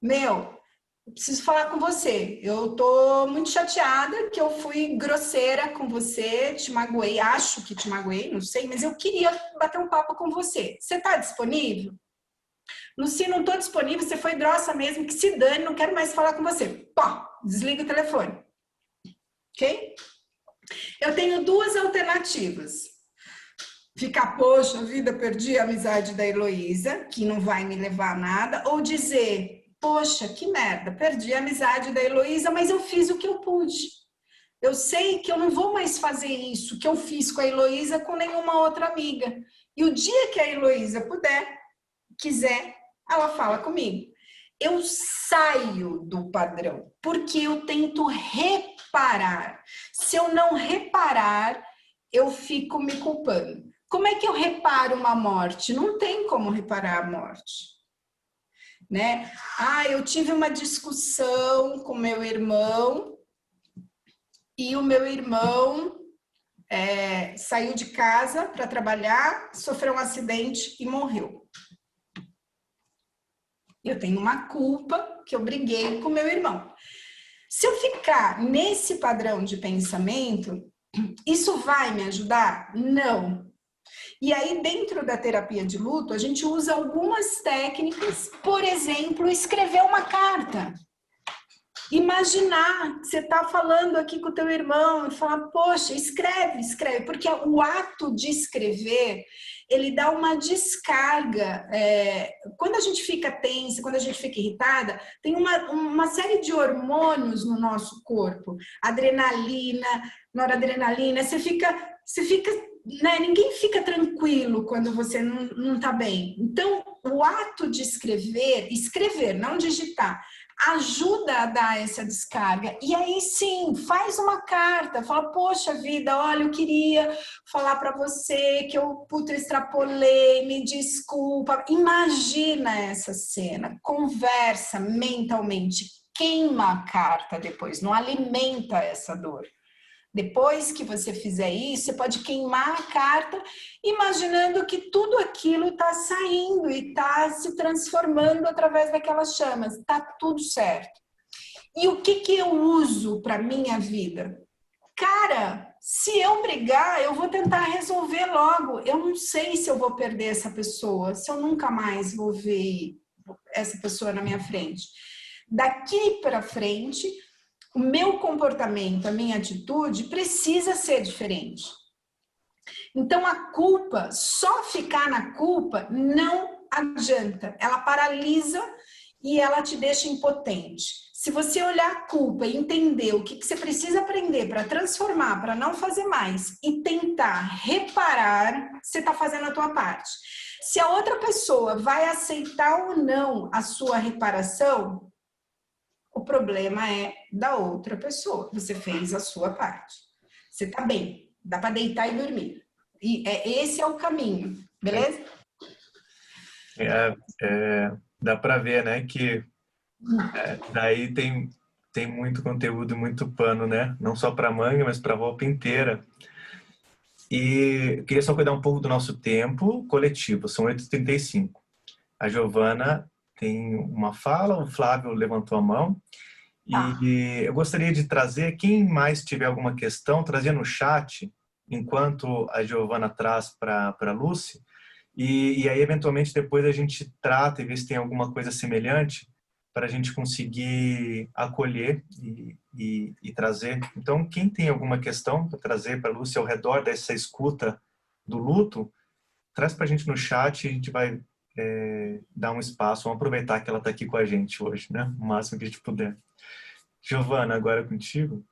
eu preciso falar com você. Eu tô muito chateada que eu fui grosseira com você, te magoei, acho que te magoei, não sei, mas eu queria bater um papo com você. Você tá disponível? Luci, não tô disponível, você foi grossa mesmo, que se dane, não quero mais falar com você. Pô, desliga o telefone. Ok? Eu tenho duas alternativas. Ficar, poxa vida, perdi a amizade da Heloísa, que não vai me levar a nada, ou dizer, poxa, que merda, perdi a amizade da Heloísa, mas eu fiz o que eu pude. Eu sei que eu não vou mais fazer isso que eu fiz com a Heloísa com nenhuma outra amiga. E o dia que a Heloísa quiser, ela fala comigo. Eu saio do padrão, porque eu tento reparar. Se eu não reparar, eu fico me culpando. Como é que eu reparo uma morte? Não tem como reparar a morte, né? Eu tive uma discussão com meu irmão e o meu irmão saiu de casa para trabalhar, sofreu um acidente e morreu. Eu tenho uma culpa que eu briguei com meu irmão. Se eu ficar nesse padrão de pensamento, isso vai me ajudar? Não. E aí, dentro da terapia de luto, a gente usa algumas técnicas, por exemplo, escrever uma carta. Imaginar que você está falando aqui com o teu irmão e falar, poxa, escreve, porque o ato de escrever, ele dá uma descarga. Quando a gente fica tensa, quando a gente fica irritada, tem uma série de hormônios no nosso corpo, adrenalina, noradrenalina, você fica né, ninguém fica tranquilo quando você não está bem. Então, o ato de escrever, não digitar, ajuda a dar essa descarga. E aí sim, faz uma carta, fala, poxa vida, olha, eu queria falar para você que eu extrapolei, me desculpa. Imagina essa cena, conversa mentalmente, queima a carta depois, não alimenta essa dor. Depois que você fizer isso, você pode queimar a carta, imaginando que tudo aquilo está saindo e está se transformando através daquelas chamas. Está tudo certo. E o que eu uso para minha vida? Cara, se eu brigar, eu vou tentar resolver logo. Eu não sei se eu vou perder essa pessoa, se eu nunca mais vou ver essa pessoa na minha frente. Daqui para frente, o meu comportamento, a minha atitude precisa ser diferente. Então, a culpa, só ficar na culpa não adianta. Ela paralisa e ela te deixa impotente. Se você olhar a culpa e entender o que você precisa aprender para transformar, para não fazer mais e tentar reparar, você está fazendo a tua parte. Se a outra pessoa vai aceitar ou não a sua reparação, o problema é da outra pessoa. Você fez a sua parte. Você tá bem. Dá para deitar e dormir. E esse é o caminho. Beleza? Dá para ver, né, que daí tem muito conteúdo, muito pano, né? Não só para manga, mas para a roupa inteira. E eu queria só cuidar um pouco do nosso tempo coletivo. São 8h35. A Giovana tem uma fala, o Flávio levantou a mão. E eu gostaria de trazer, quem mais tiver alguma questão, trazer no chat, enquanto a Giovana traz para a Lucy. E aí, eventualmente, depois a gente trata e vê se tem alguma coisa semelhante para a gente conseguir acolher e trazer. Então, quem tem alguma questão para trazer para a Lucy ao redor dessa escuta do luto, traz para a gente no chat e a gente vai dar um espaço, vamos aproveitar que ela está aqui com a gente hoje, né? O máximo que a gente puder. Giovana, agora é contigo.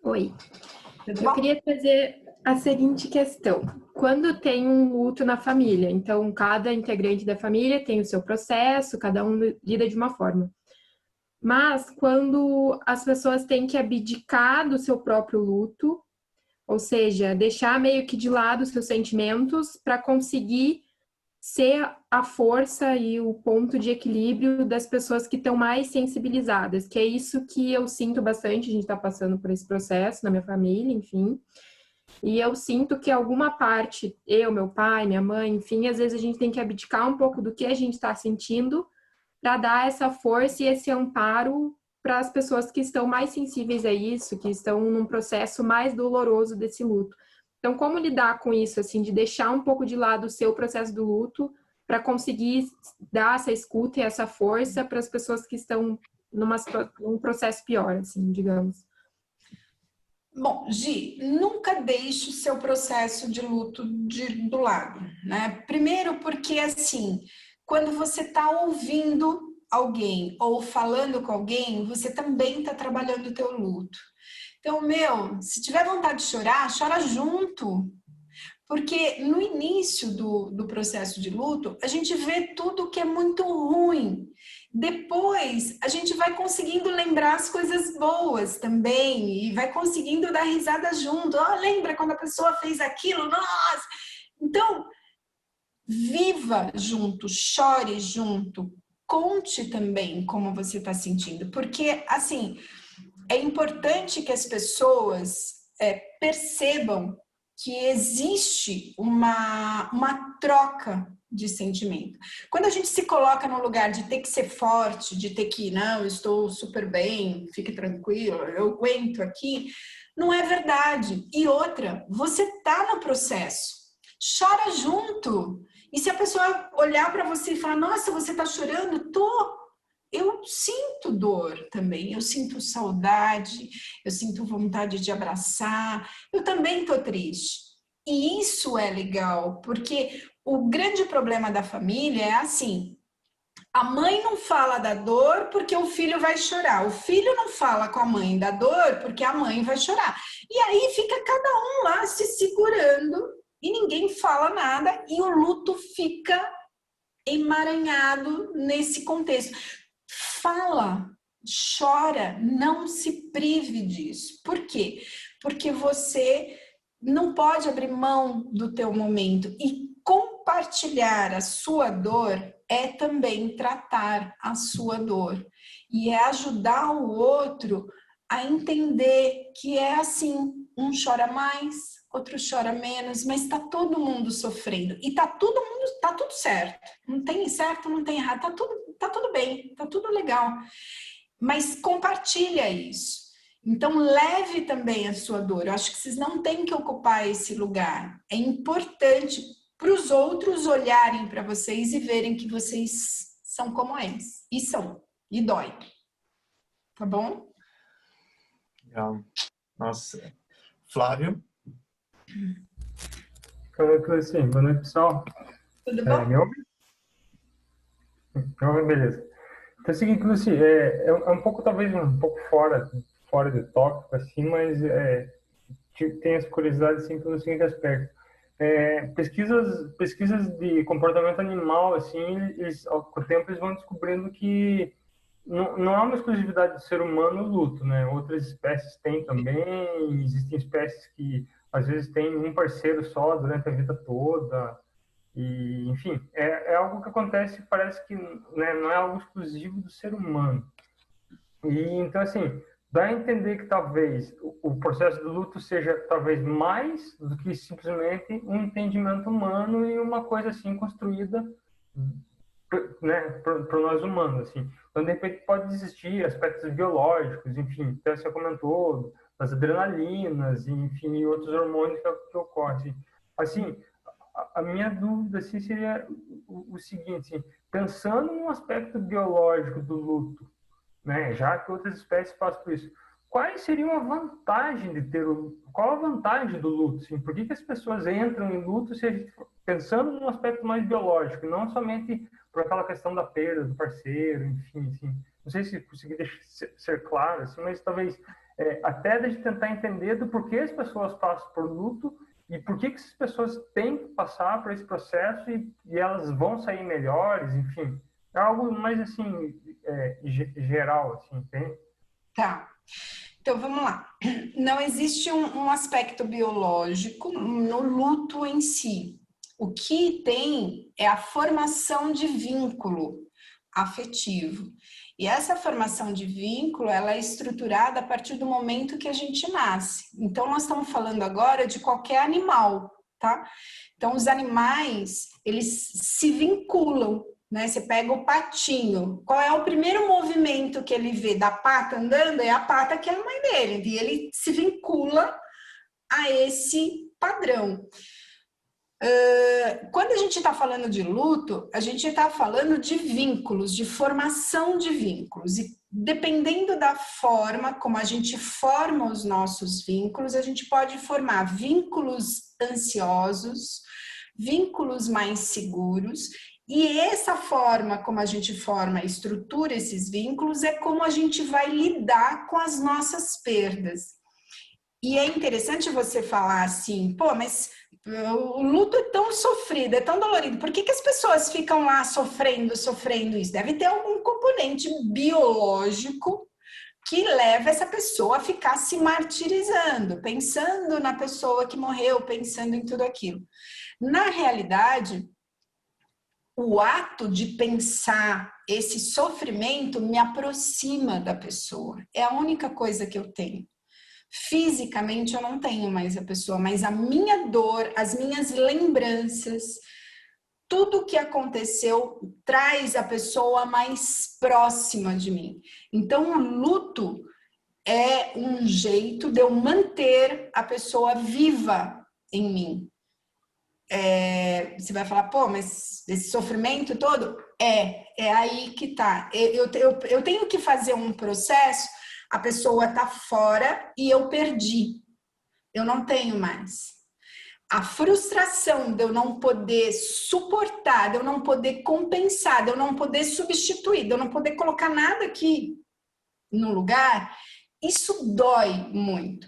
Oi. Eu queria trazer a seguinte questão. Quando tem um luto na família, então cada integrante da família tem o seu processo, cada um lida de uma forma. Mas quando as pessoas têm que abdicar do seu próprio luto, ou seja, deixar meio que de lado os seus sentimentos para conseguir ser a força e o ponto de equilíbrio das pessoas que estão mais sensibilizadas, que é isso que eu sinto bastante, a gente está passando por esse processo na minha família, enfim, e eu sinto que alguma parte, eu, meu pai, minha mãe, enfim, às vezes a gente tem que abdicar um pouco do que a gente está sentindo para dar essa força e esse amparo para as pessoas que estão mais sensíveis a isso, que estão num processo mais doloroso desse luto. Então, como lidar com isso, assim, de deixar um pouco de lado o seu processo do luto para conseguir dar essa escuta e essa força para as pessoas que estão num processo pior, assim, digamos. Bom, Gi, nunca deixe o seu processo de luto do lado, né? Primeiro porque, assim, quando você está ouvindo alguém ou falando com alguém, você também está trabalhando o teu luto. Então, se tiver vontade de chorar, chora junto. Porque no início do processo de luto, a gente vê tudo que é muito ruim. Depois, a gente vai conseguindo lembrar as coisas boas também e vai conseguindo dar risada junto. Lembra quando a pessoa fez aquilo? Nossa! Então, viva junto, chore junto, conte também como você está sentindo. Porque, assim, é importante que as pessoas percebam que existe uma troca de sentimento. Quando a gente se coloca no lugar de ter que ser forte, de ter que, não, eu estou super bem, fique tranquilo, eu aguento aqui, não é verdade. E outra, você está no processo, chora junto. E se a pessoa olhar para você e falar, nossa, você está chorando? Eu sinto dor também, eu sinto saudade, eu sinto vontade de abraçar, eu também estou triste. E isso é legal, porque o grande problema da família é assim, A mãe não fala da dor porque o filho vai chorar. O filho não fala com a mãe da dor porque a mãe vai chorar. E aí fica cada um lá se segurando e ninguém fala nada e o luto fica emaranhado nesse contexto. Fala, chora, não se prive disso. Por quê? Porque você não pode abrir mão do teu momento e compartilhar a sua dor é também tratar a sua dor e é ajudar o outro a entender que é assim, um chora mais, outro chora menos, mas está todo mundo sofrendo e tá tudo certo, não tem certo, não tem errado, tá tudo bem, tá tudo legal, mas compartilha isso. Então leve também a sua dor. Eu acho que vocês não têm que ocupar esse lugar. É importante para os outros olharem para vocês e verem que vocês são como eles. E são. E dói. Tá bom? Legal. Nossa. Flávio? Sim, boa noite, pessoal. Tudo bom? Me ouve? Beleza. Então é o seguinte, Lucy, é um pouco, talvez, um pouco fora do tópico, assim, mas tem essa curiosidade, assim, pelo seguinte aspecto. Pesquisas de comportamento animal, assim, com o tempo eles vão descobrindo que não há uma exclusividade do ser humano no luto, né? Outras espécies têm também, existem espécies que às vezes têm um parceiro só durante a vida toda, e enfim, é algo que acontece, parece que, né, não é algo exclusivo do ser humano. E então, assim, dá a entender que talvez o processo do luto seja talvez mais do que simplesmente um entendimento humano e uma coisa assim construída, né, por nós humanos, assim. Então, de repente, pode existir aspectos biológicos, enfim, até você comentou, das adrenalinas, enfim, e outros hormônios que ocorrem. Assim, a minha dúvida assim, seria o seguinte, assim, pensando no aspecto biológico do luto, né, já que outras espécies passam por isso, quais seriam a vantagem de ter qual a vantagem do luto? Assim? Por que as pessoas entram em luto se a gente, pensando num aspecto mais biológico, não somente por aquela questão da perda do parceiro, enfim, assim, não sei se consegui ser claro, assim, mas talvez até de tentar entender do porquê as pessoas passam por luto e por que essas pessoas têm que passar por esse processo e elas vão sair melhores, enfim, é algo mais assim geral, assim, entende? Tá. Então, vamos lá. Não existe um aspecto biológico no luto em si. O que tem é a formação de vínculo afetivo. E essa formação de vínculo, ela é estruturada a partir do momento que a gente nasce. Então, nós estamos falando agora de qualquer animal, tá? Então, os animais, eles se vinculam, né? Você pega o patinho, qual é o primeiro movimento que ele vê da pata andando? É a pata que é a mãe dele, e ele se vincula a esse padrão. Quando a gente está falando de luto, a gente está falando de vínculos, de formação de vínculos, e dependendo da forma como a gente forma os nossos vínculos, a gente pode formar vínculos ansiosos, vínculos mais seguros. E essa forma como a gente forma e estrutura esses vínculos é como a gente vai lidar com as nossas perdas. E é interessante você falar assim, pô, mas o luto é tão sofrido, é tão dolorido, por que as pessoas ficam lá sofrendo isso? Deve ter algum componente biológico que leva essa pessoa a ficar se martirizando, pensando na pessoa que morreu, pensando em tudo aquilo. Na realidade, o ato de pensar esse sofrimento me aproxima da pessoa. É a única coisa que eu tenho. Fisicamente eu não tenho mais a pessoa, mas a minha dor, as minhas lembranças, tudo que aconteceu traz a pessoa mais próxima de mim. Então o luto é um jeito de eu manter a pessoa viva em mim. Você vai falar, pô, mas esse sofrimento todo? É aí que tá. Eu tenho que fazer um processo, a pessoa tá fora e eu perdi. Eu não tenho mais. a frustração de eu não poder suportar, de eu não poder compensar, de eu não poder substituir, de eu não poder colocar nada aqui no lugar, isso dói muito.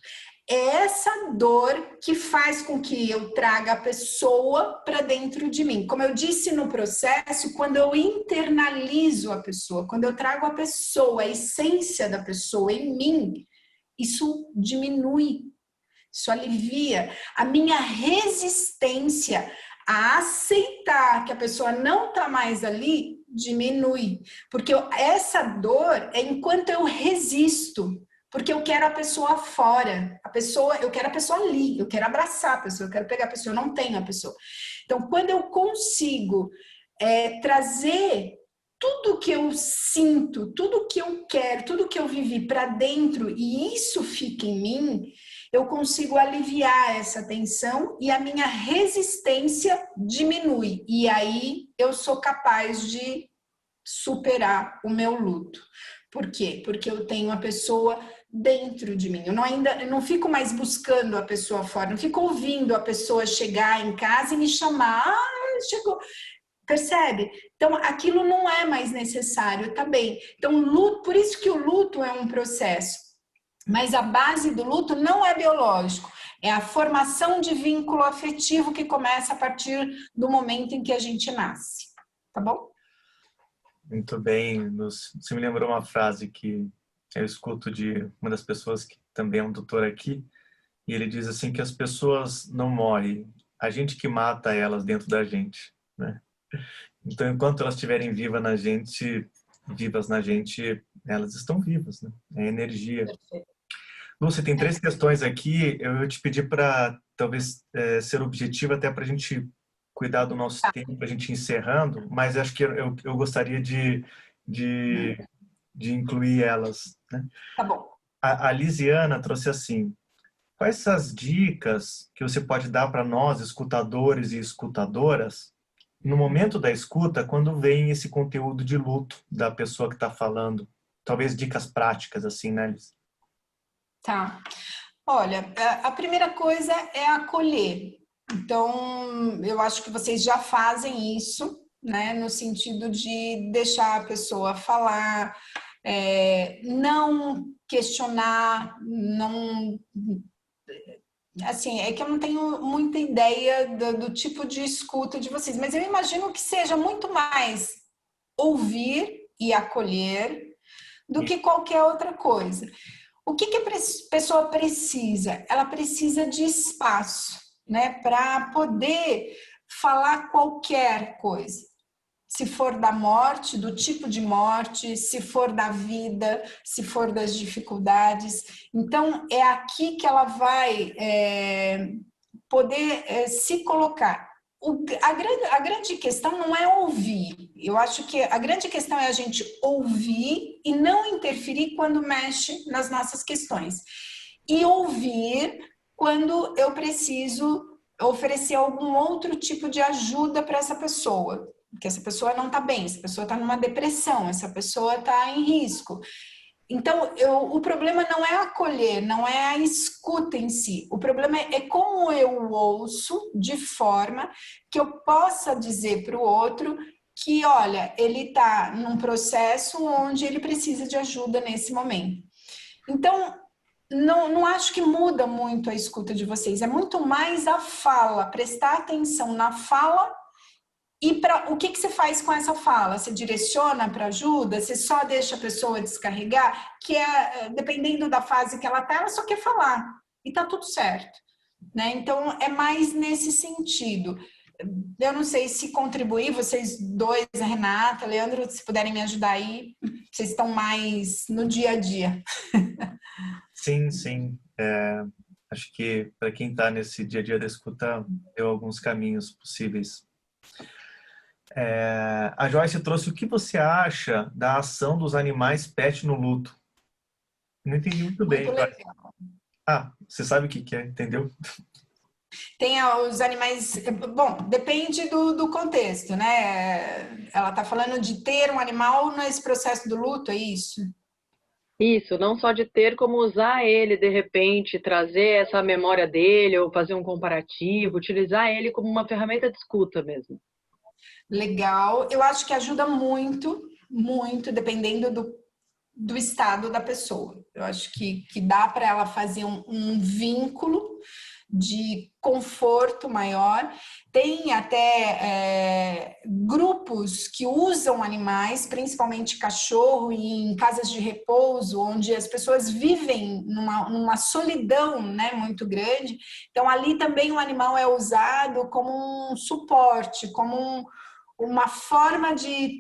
É essa dor que faz com que eu traga a pessoa para dentro de mim. Como eu disse no processo, quando eu internalizo a pessoa, quando eu trago a pessoa, a essência da pessoa em mim, isso diminui. Isso alivia a minha resistência a aceitar que a pessoa não está mais ali, diminui. Porque essa dor é enquanto eu resisto, porque eu quero a pessoa fora, eu quero a pessoa ali, eu quero abraçar a pessoa, eu quero pegar a pessoa, eu não tenho a pessoa. Então, quando eu consigo trazer tudo que eu sinto, tudo que eu quero, tudo que eu vivi para dentro e isso fica em mim, eu consigo aliviar essa tensão e a minha resistência diminui. E aí eu sou capaz de superar o meu luto. Por quê? Porque eu tenho a pessoa dentro de mim. Eu não fico mais buscando a pessoa fora, não fico ouvindo a pessoa chegar em casa e me chamar. Ah, chegou. Percebe? Então, aquilo não é mais necessário, tá bem. Então, luto, por isso que o luto é um processo. Mas a base do luto não é biológico, é a formação de vínculo afetivo que começa a partir do momento em que a gente nasce, tá bom? Muito bem, você me lembrou uma frase que eu escuto de uma das pessoas que também é um doutor aqui, e ele diz assim que as pessoas não morrem, a gente que mata elas dentro da gente, né? Então, enquanto elas estiverem vivas na gente, elas estão vivas, né? É energia. Você tem 3 questões aqui, eu te pedi para talvez ser objetivo até para a gente cuidar do nosso tempo, para a gente ir encerrando, mas acho que eu gostaria de incluir elas, né? Tá bom. A Lisiana trouxe assim, quais as dicas que você pode dar para nós, escutadores e escutadoras, no momento da escuta, quando vem esse conteúdo de luto da pessoa que está falando? Talvez dicas práticas, assim, né, Liz? Tá. Olha, a primeira coisa é acolher. Então, eu acho que vocês já fazem isso, né? No sentido de deixar a pessoa falar, não questionar, não... Assim, é que eu não tenho muita ideia do tipo de escuta de vocês, mas eu imagino que seja muito mais ouvir e acolher do que qualquer outra coisa. O que a pessoa precisa? Ela precisa de espaço, né, para poder falar qualquer coisa. Se for da morte, do tipo de morte, se for da vida, se for das dificuldades. Então, é aqui que ela vai poder se colocar. A grande questão não é ouvir. Eu acho que a grande questão é a gente ouvir e não interferir quando mexe nas nossas questões. E ouvir quando eu preciso oferecer algum outro tipo de ajuda para essa pessoa. Porque essa pessoa não está bem, essa pessoa está numa depressão, essa pessoa está em risco. Então, o problema não é acolher, não é a escuta em si. O problema é como eu ouço de forma que eu possa dizer para o outro que, olha, ele está num processo onde ele precisa de ajuda nesse momento. Então, não acho que muda muito a escuta de vocês. É muito mais a fala, prestar atenção na fala. E o que você faz com essa fala? Você direciona para ajuda? Você só deixa a pessoa descarregar? Que dependendo da fase que ela está, ela só quer falar. E está tudo certo, né? Então, é mais nesse sentido. Eu não sei se contribuir, vocês dois, a Renata, Leandro, se puderem me ajudar aí, vocês estão mais no dia a dia. Sim, sim. Acho que para quem está nesse dia a dia da escuta, deu alguns caminhos possíveis. A Joyce trouxe o que você acha da ação dos animais pet no luto. Não entendi muito bem. Muito legal. Você sabe o que é, entendeu? Tem os animais... Bom, depende do contexto, né? Ela está falando de ter um animal nesse processo do luto, é isso? Isso, não só de ter, como usar ele de repente, trazer essa memória dele, ou fazer um comparativo, utilizar ele como uma ferramenta de escuta mesmo. Legal. Eu acho que ajuda muito, muito, dependendo do estado da pessoa. Eu acho que dá para ela fazer um vínculo de conforto maior. Tem até grupos que usam animais, principalmente cachorro, em casas de repouso, onde as pessoas vivem numa solidão, né, muito grande. Então, ali também o animal é usado como um suporte, como uma forma de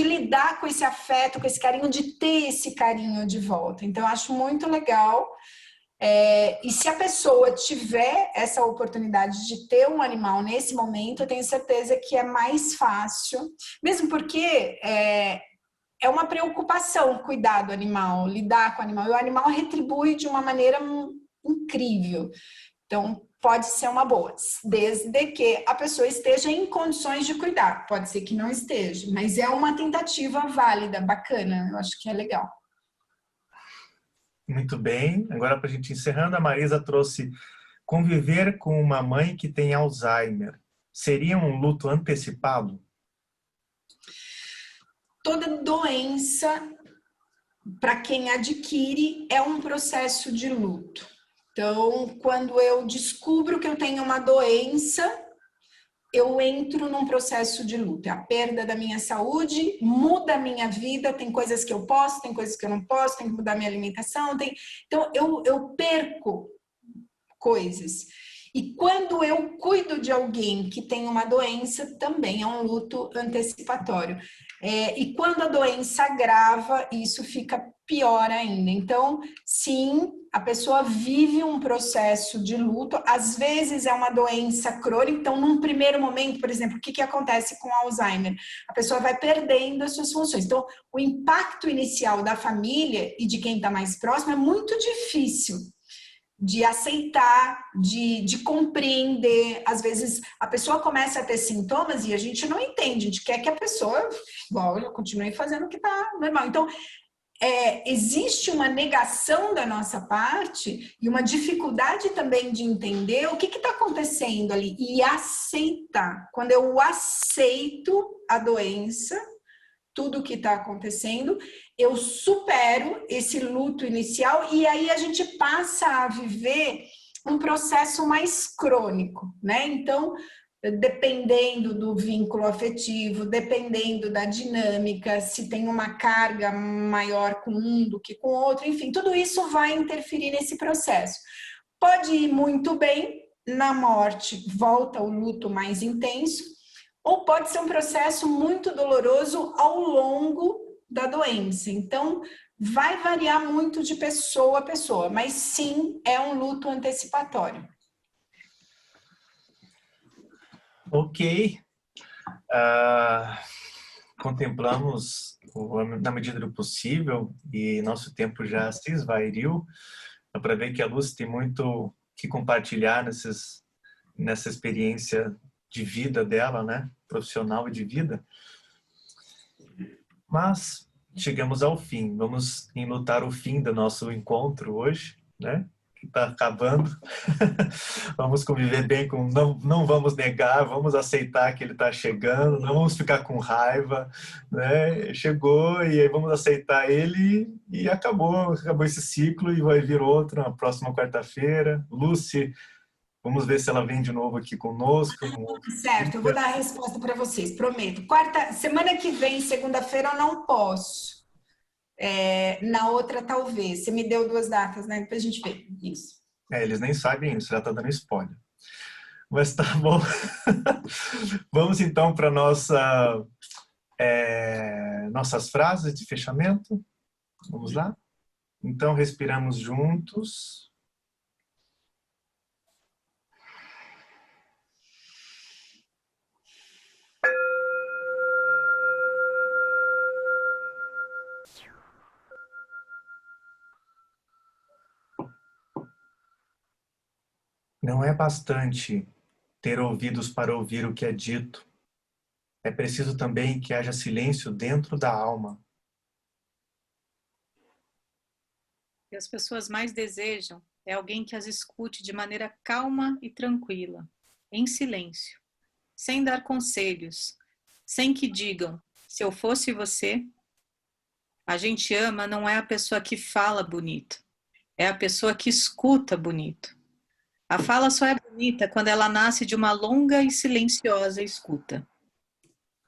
lidar com esse afeto, com esse carinho, de ter esse carinho de volta. Então, eu acho muito legal. E se a pessoa tiver essa oportunidade de ter um animal nesse momento, eu tenho certeza que é mais fácil, mesmo porque é uma preocupação cuidar do animal, lidar com o animal, e o animal retribui de uma maneira incrível. Então, pode ser uma boa, desde que a pessoa esteja em condições de cuidar. Pode ser que não esteja, mas é uma tentativa válida, bacana, eu acho que é legal. Muito bem. Agora, para a gente encerrando, a Marisa trouxe conviver com uma mãe que tem Alzheimer. Seria um luto antecipado? Toda doença, para quem adquire, é um processo de luto. Então, quando eu descubro que eu tenho uma doença, eu entro num processo de luto. É a perda da minha saúde, muda a minha vida, tem coisas que eu posso, tem coisas que eu não posso, tem que mudar minha alimentação. Então, eu perco coisas. E quando eu cuido de alguém que tem uma doença, também é um luto antecipatório. E quando a doença agrava, isso fica pior ainda. Então, sim, a pessoa vive um processo de luto. Às vezes é uma doença crônica. Então, num primeiro momento, por exemplo, o que acontece com Alzheimer? A pessoa vai perdendo as suas funções. Então, o impacto inicial da família e de quem está mais próximo é muito difícil de aceitar, de compreender. Às vezes a pessoa começa a ter sintomas e a gente não entende, a gente quer que a pessoa continue fazendo o que está normal. Então, existe uma negação da nossa parte e uma dificuldade também de entender o que está acontecendo ali e aceitar. Quando eu aceito a doença, tudo o que está acontecendo, eu supero esse luto inicial e aí a gente passa a viver um processo mais crônico, né? Então, dependendo do vínculo afetivo, dependendo da dinâmica, se tem uma carga maior com um do que com o outro, enfim, tudo isso vai interferir nesse processo. Pode ir muito bem, na morte volta o luto mais intenso, ou pode ser um processo muito doloroso ao longo da doença. Então, vai variar muito de pessoa a pessoa, mas sim, é um luto antecipatório. Ok. Contemplamos, na medida do possível, e nosso tempo já se esvairiu, dá para ver que a Lúcia tem muito que compartilhar nessa experiência de vida dela, né? Profissional e de vida. Mas chegamos ao fim. Vamos enlutar o fim do nosso encontro hoje, né? Que está acabando. Vamos conviver bem com... Não vamos negar, vamos aceitar que ele está chegando, não vamos ficar com raiva, né? Chegou e aí vamos aceitar ele e acabou esse ciclo e vai vir outro na próxima quarta-feira. Lucy, vamos ver se ela vem de novo aqui conosco. Certo, eu vou dar a resposta para vocês, prometo. Semana que vem, segunda-feira, eu não posso. Na outra, talvez. Você me deu 2 datas, né? Depois a gente vê isso. Eles nem sabem isso, já está dando spoiler. Mas tá bom. Vamos então para nossas frases de fechamento. Vamos lá? Então, respiramos juntos. Não é bastante ter ouvidos para ouvir o que é dito. É preciso também que haja silêncio dentro da alma. que as pessoas mais desejam é alguém que as escute de maneira calma e tranquila, em silêncio, sem dar conselhos, sem que digam, se eu fosse você. A gente ama não é a pessoa que fala bonito, é a pessoa que escuta bonito. A fala só é bonita quando ela nasce de uma longa e silenciosa escuta.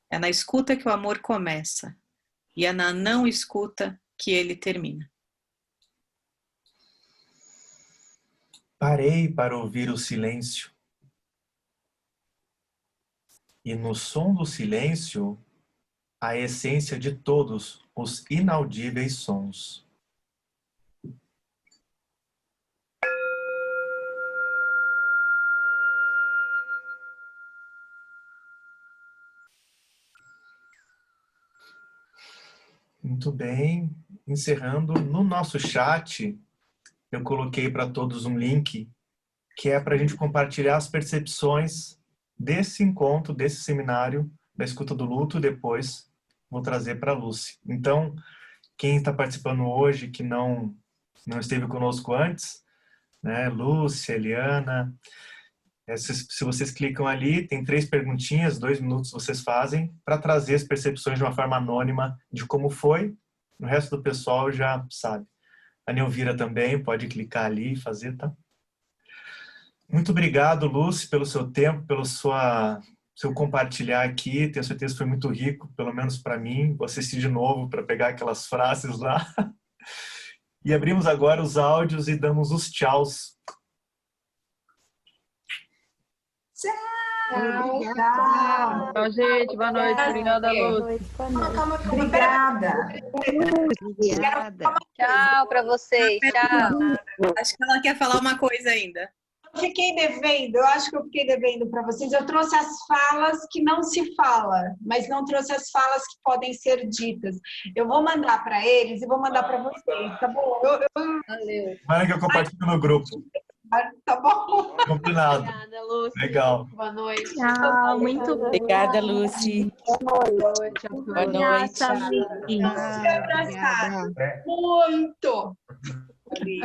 É na escuta que o amor começa e é na não escuta que ele termina. Parei para ouvir o silêncio. E no som do silêncio, a essência de todos os inaudíveis sons. Muito bem. Encerrando, no nosso chat, eu coloquei para todos um link que é para a gente compartilhar as percepções desse encontro, desse seminário, da escuta do luto. Depois vou trazer para a Lúcia. Então, quem está participando hoje, que não esteve conosco antes, né? Lúcia, Eliana, se vocês clicam ali, tem 3 perguntinhas, 2 minutos vocês fazem para trazer as percepções de uma forma anônima de como foi. O resto do pessoal já sabe. A Neuvira também pode clicar ali e fazer, tá? Muito obrigado, Lúcia, pelo seu tempo, pelo seu compartilhar aqui. Tenho certeza que foi muito rico, pelo menos para mim. Vou assistir de novo para pegar aquelas frases lá. E abrimos agora os áudios e damos os tchauz. Tchau. Tchau, gente. Boa noite. Obrigada, Lúcia. Calma. Obrigada. Tchau para vocês. Tchau. Acho que ela quer falar uma coisa ainda. Eu acho que eu fiquei devendo para vocês. Eu trouxe as falas que não se fala, mas não trouxe as falas que podem ser ditas. Eu vou mandar para eles e vou mandar para vocês, tá bom? Valeu. Vai que eu compartilho no grupo. Tá bom? Combinado. Obrigada, Lúcia. Legal. Boa noite. Tchau, muito bom. Obrigada, Lucy. Boa noite. Boa noite. Muito. Ali.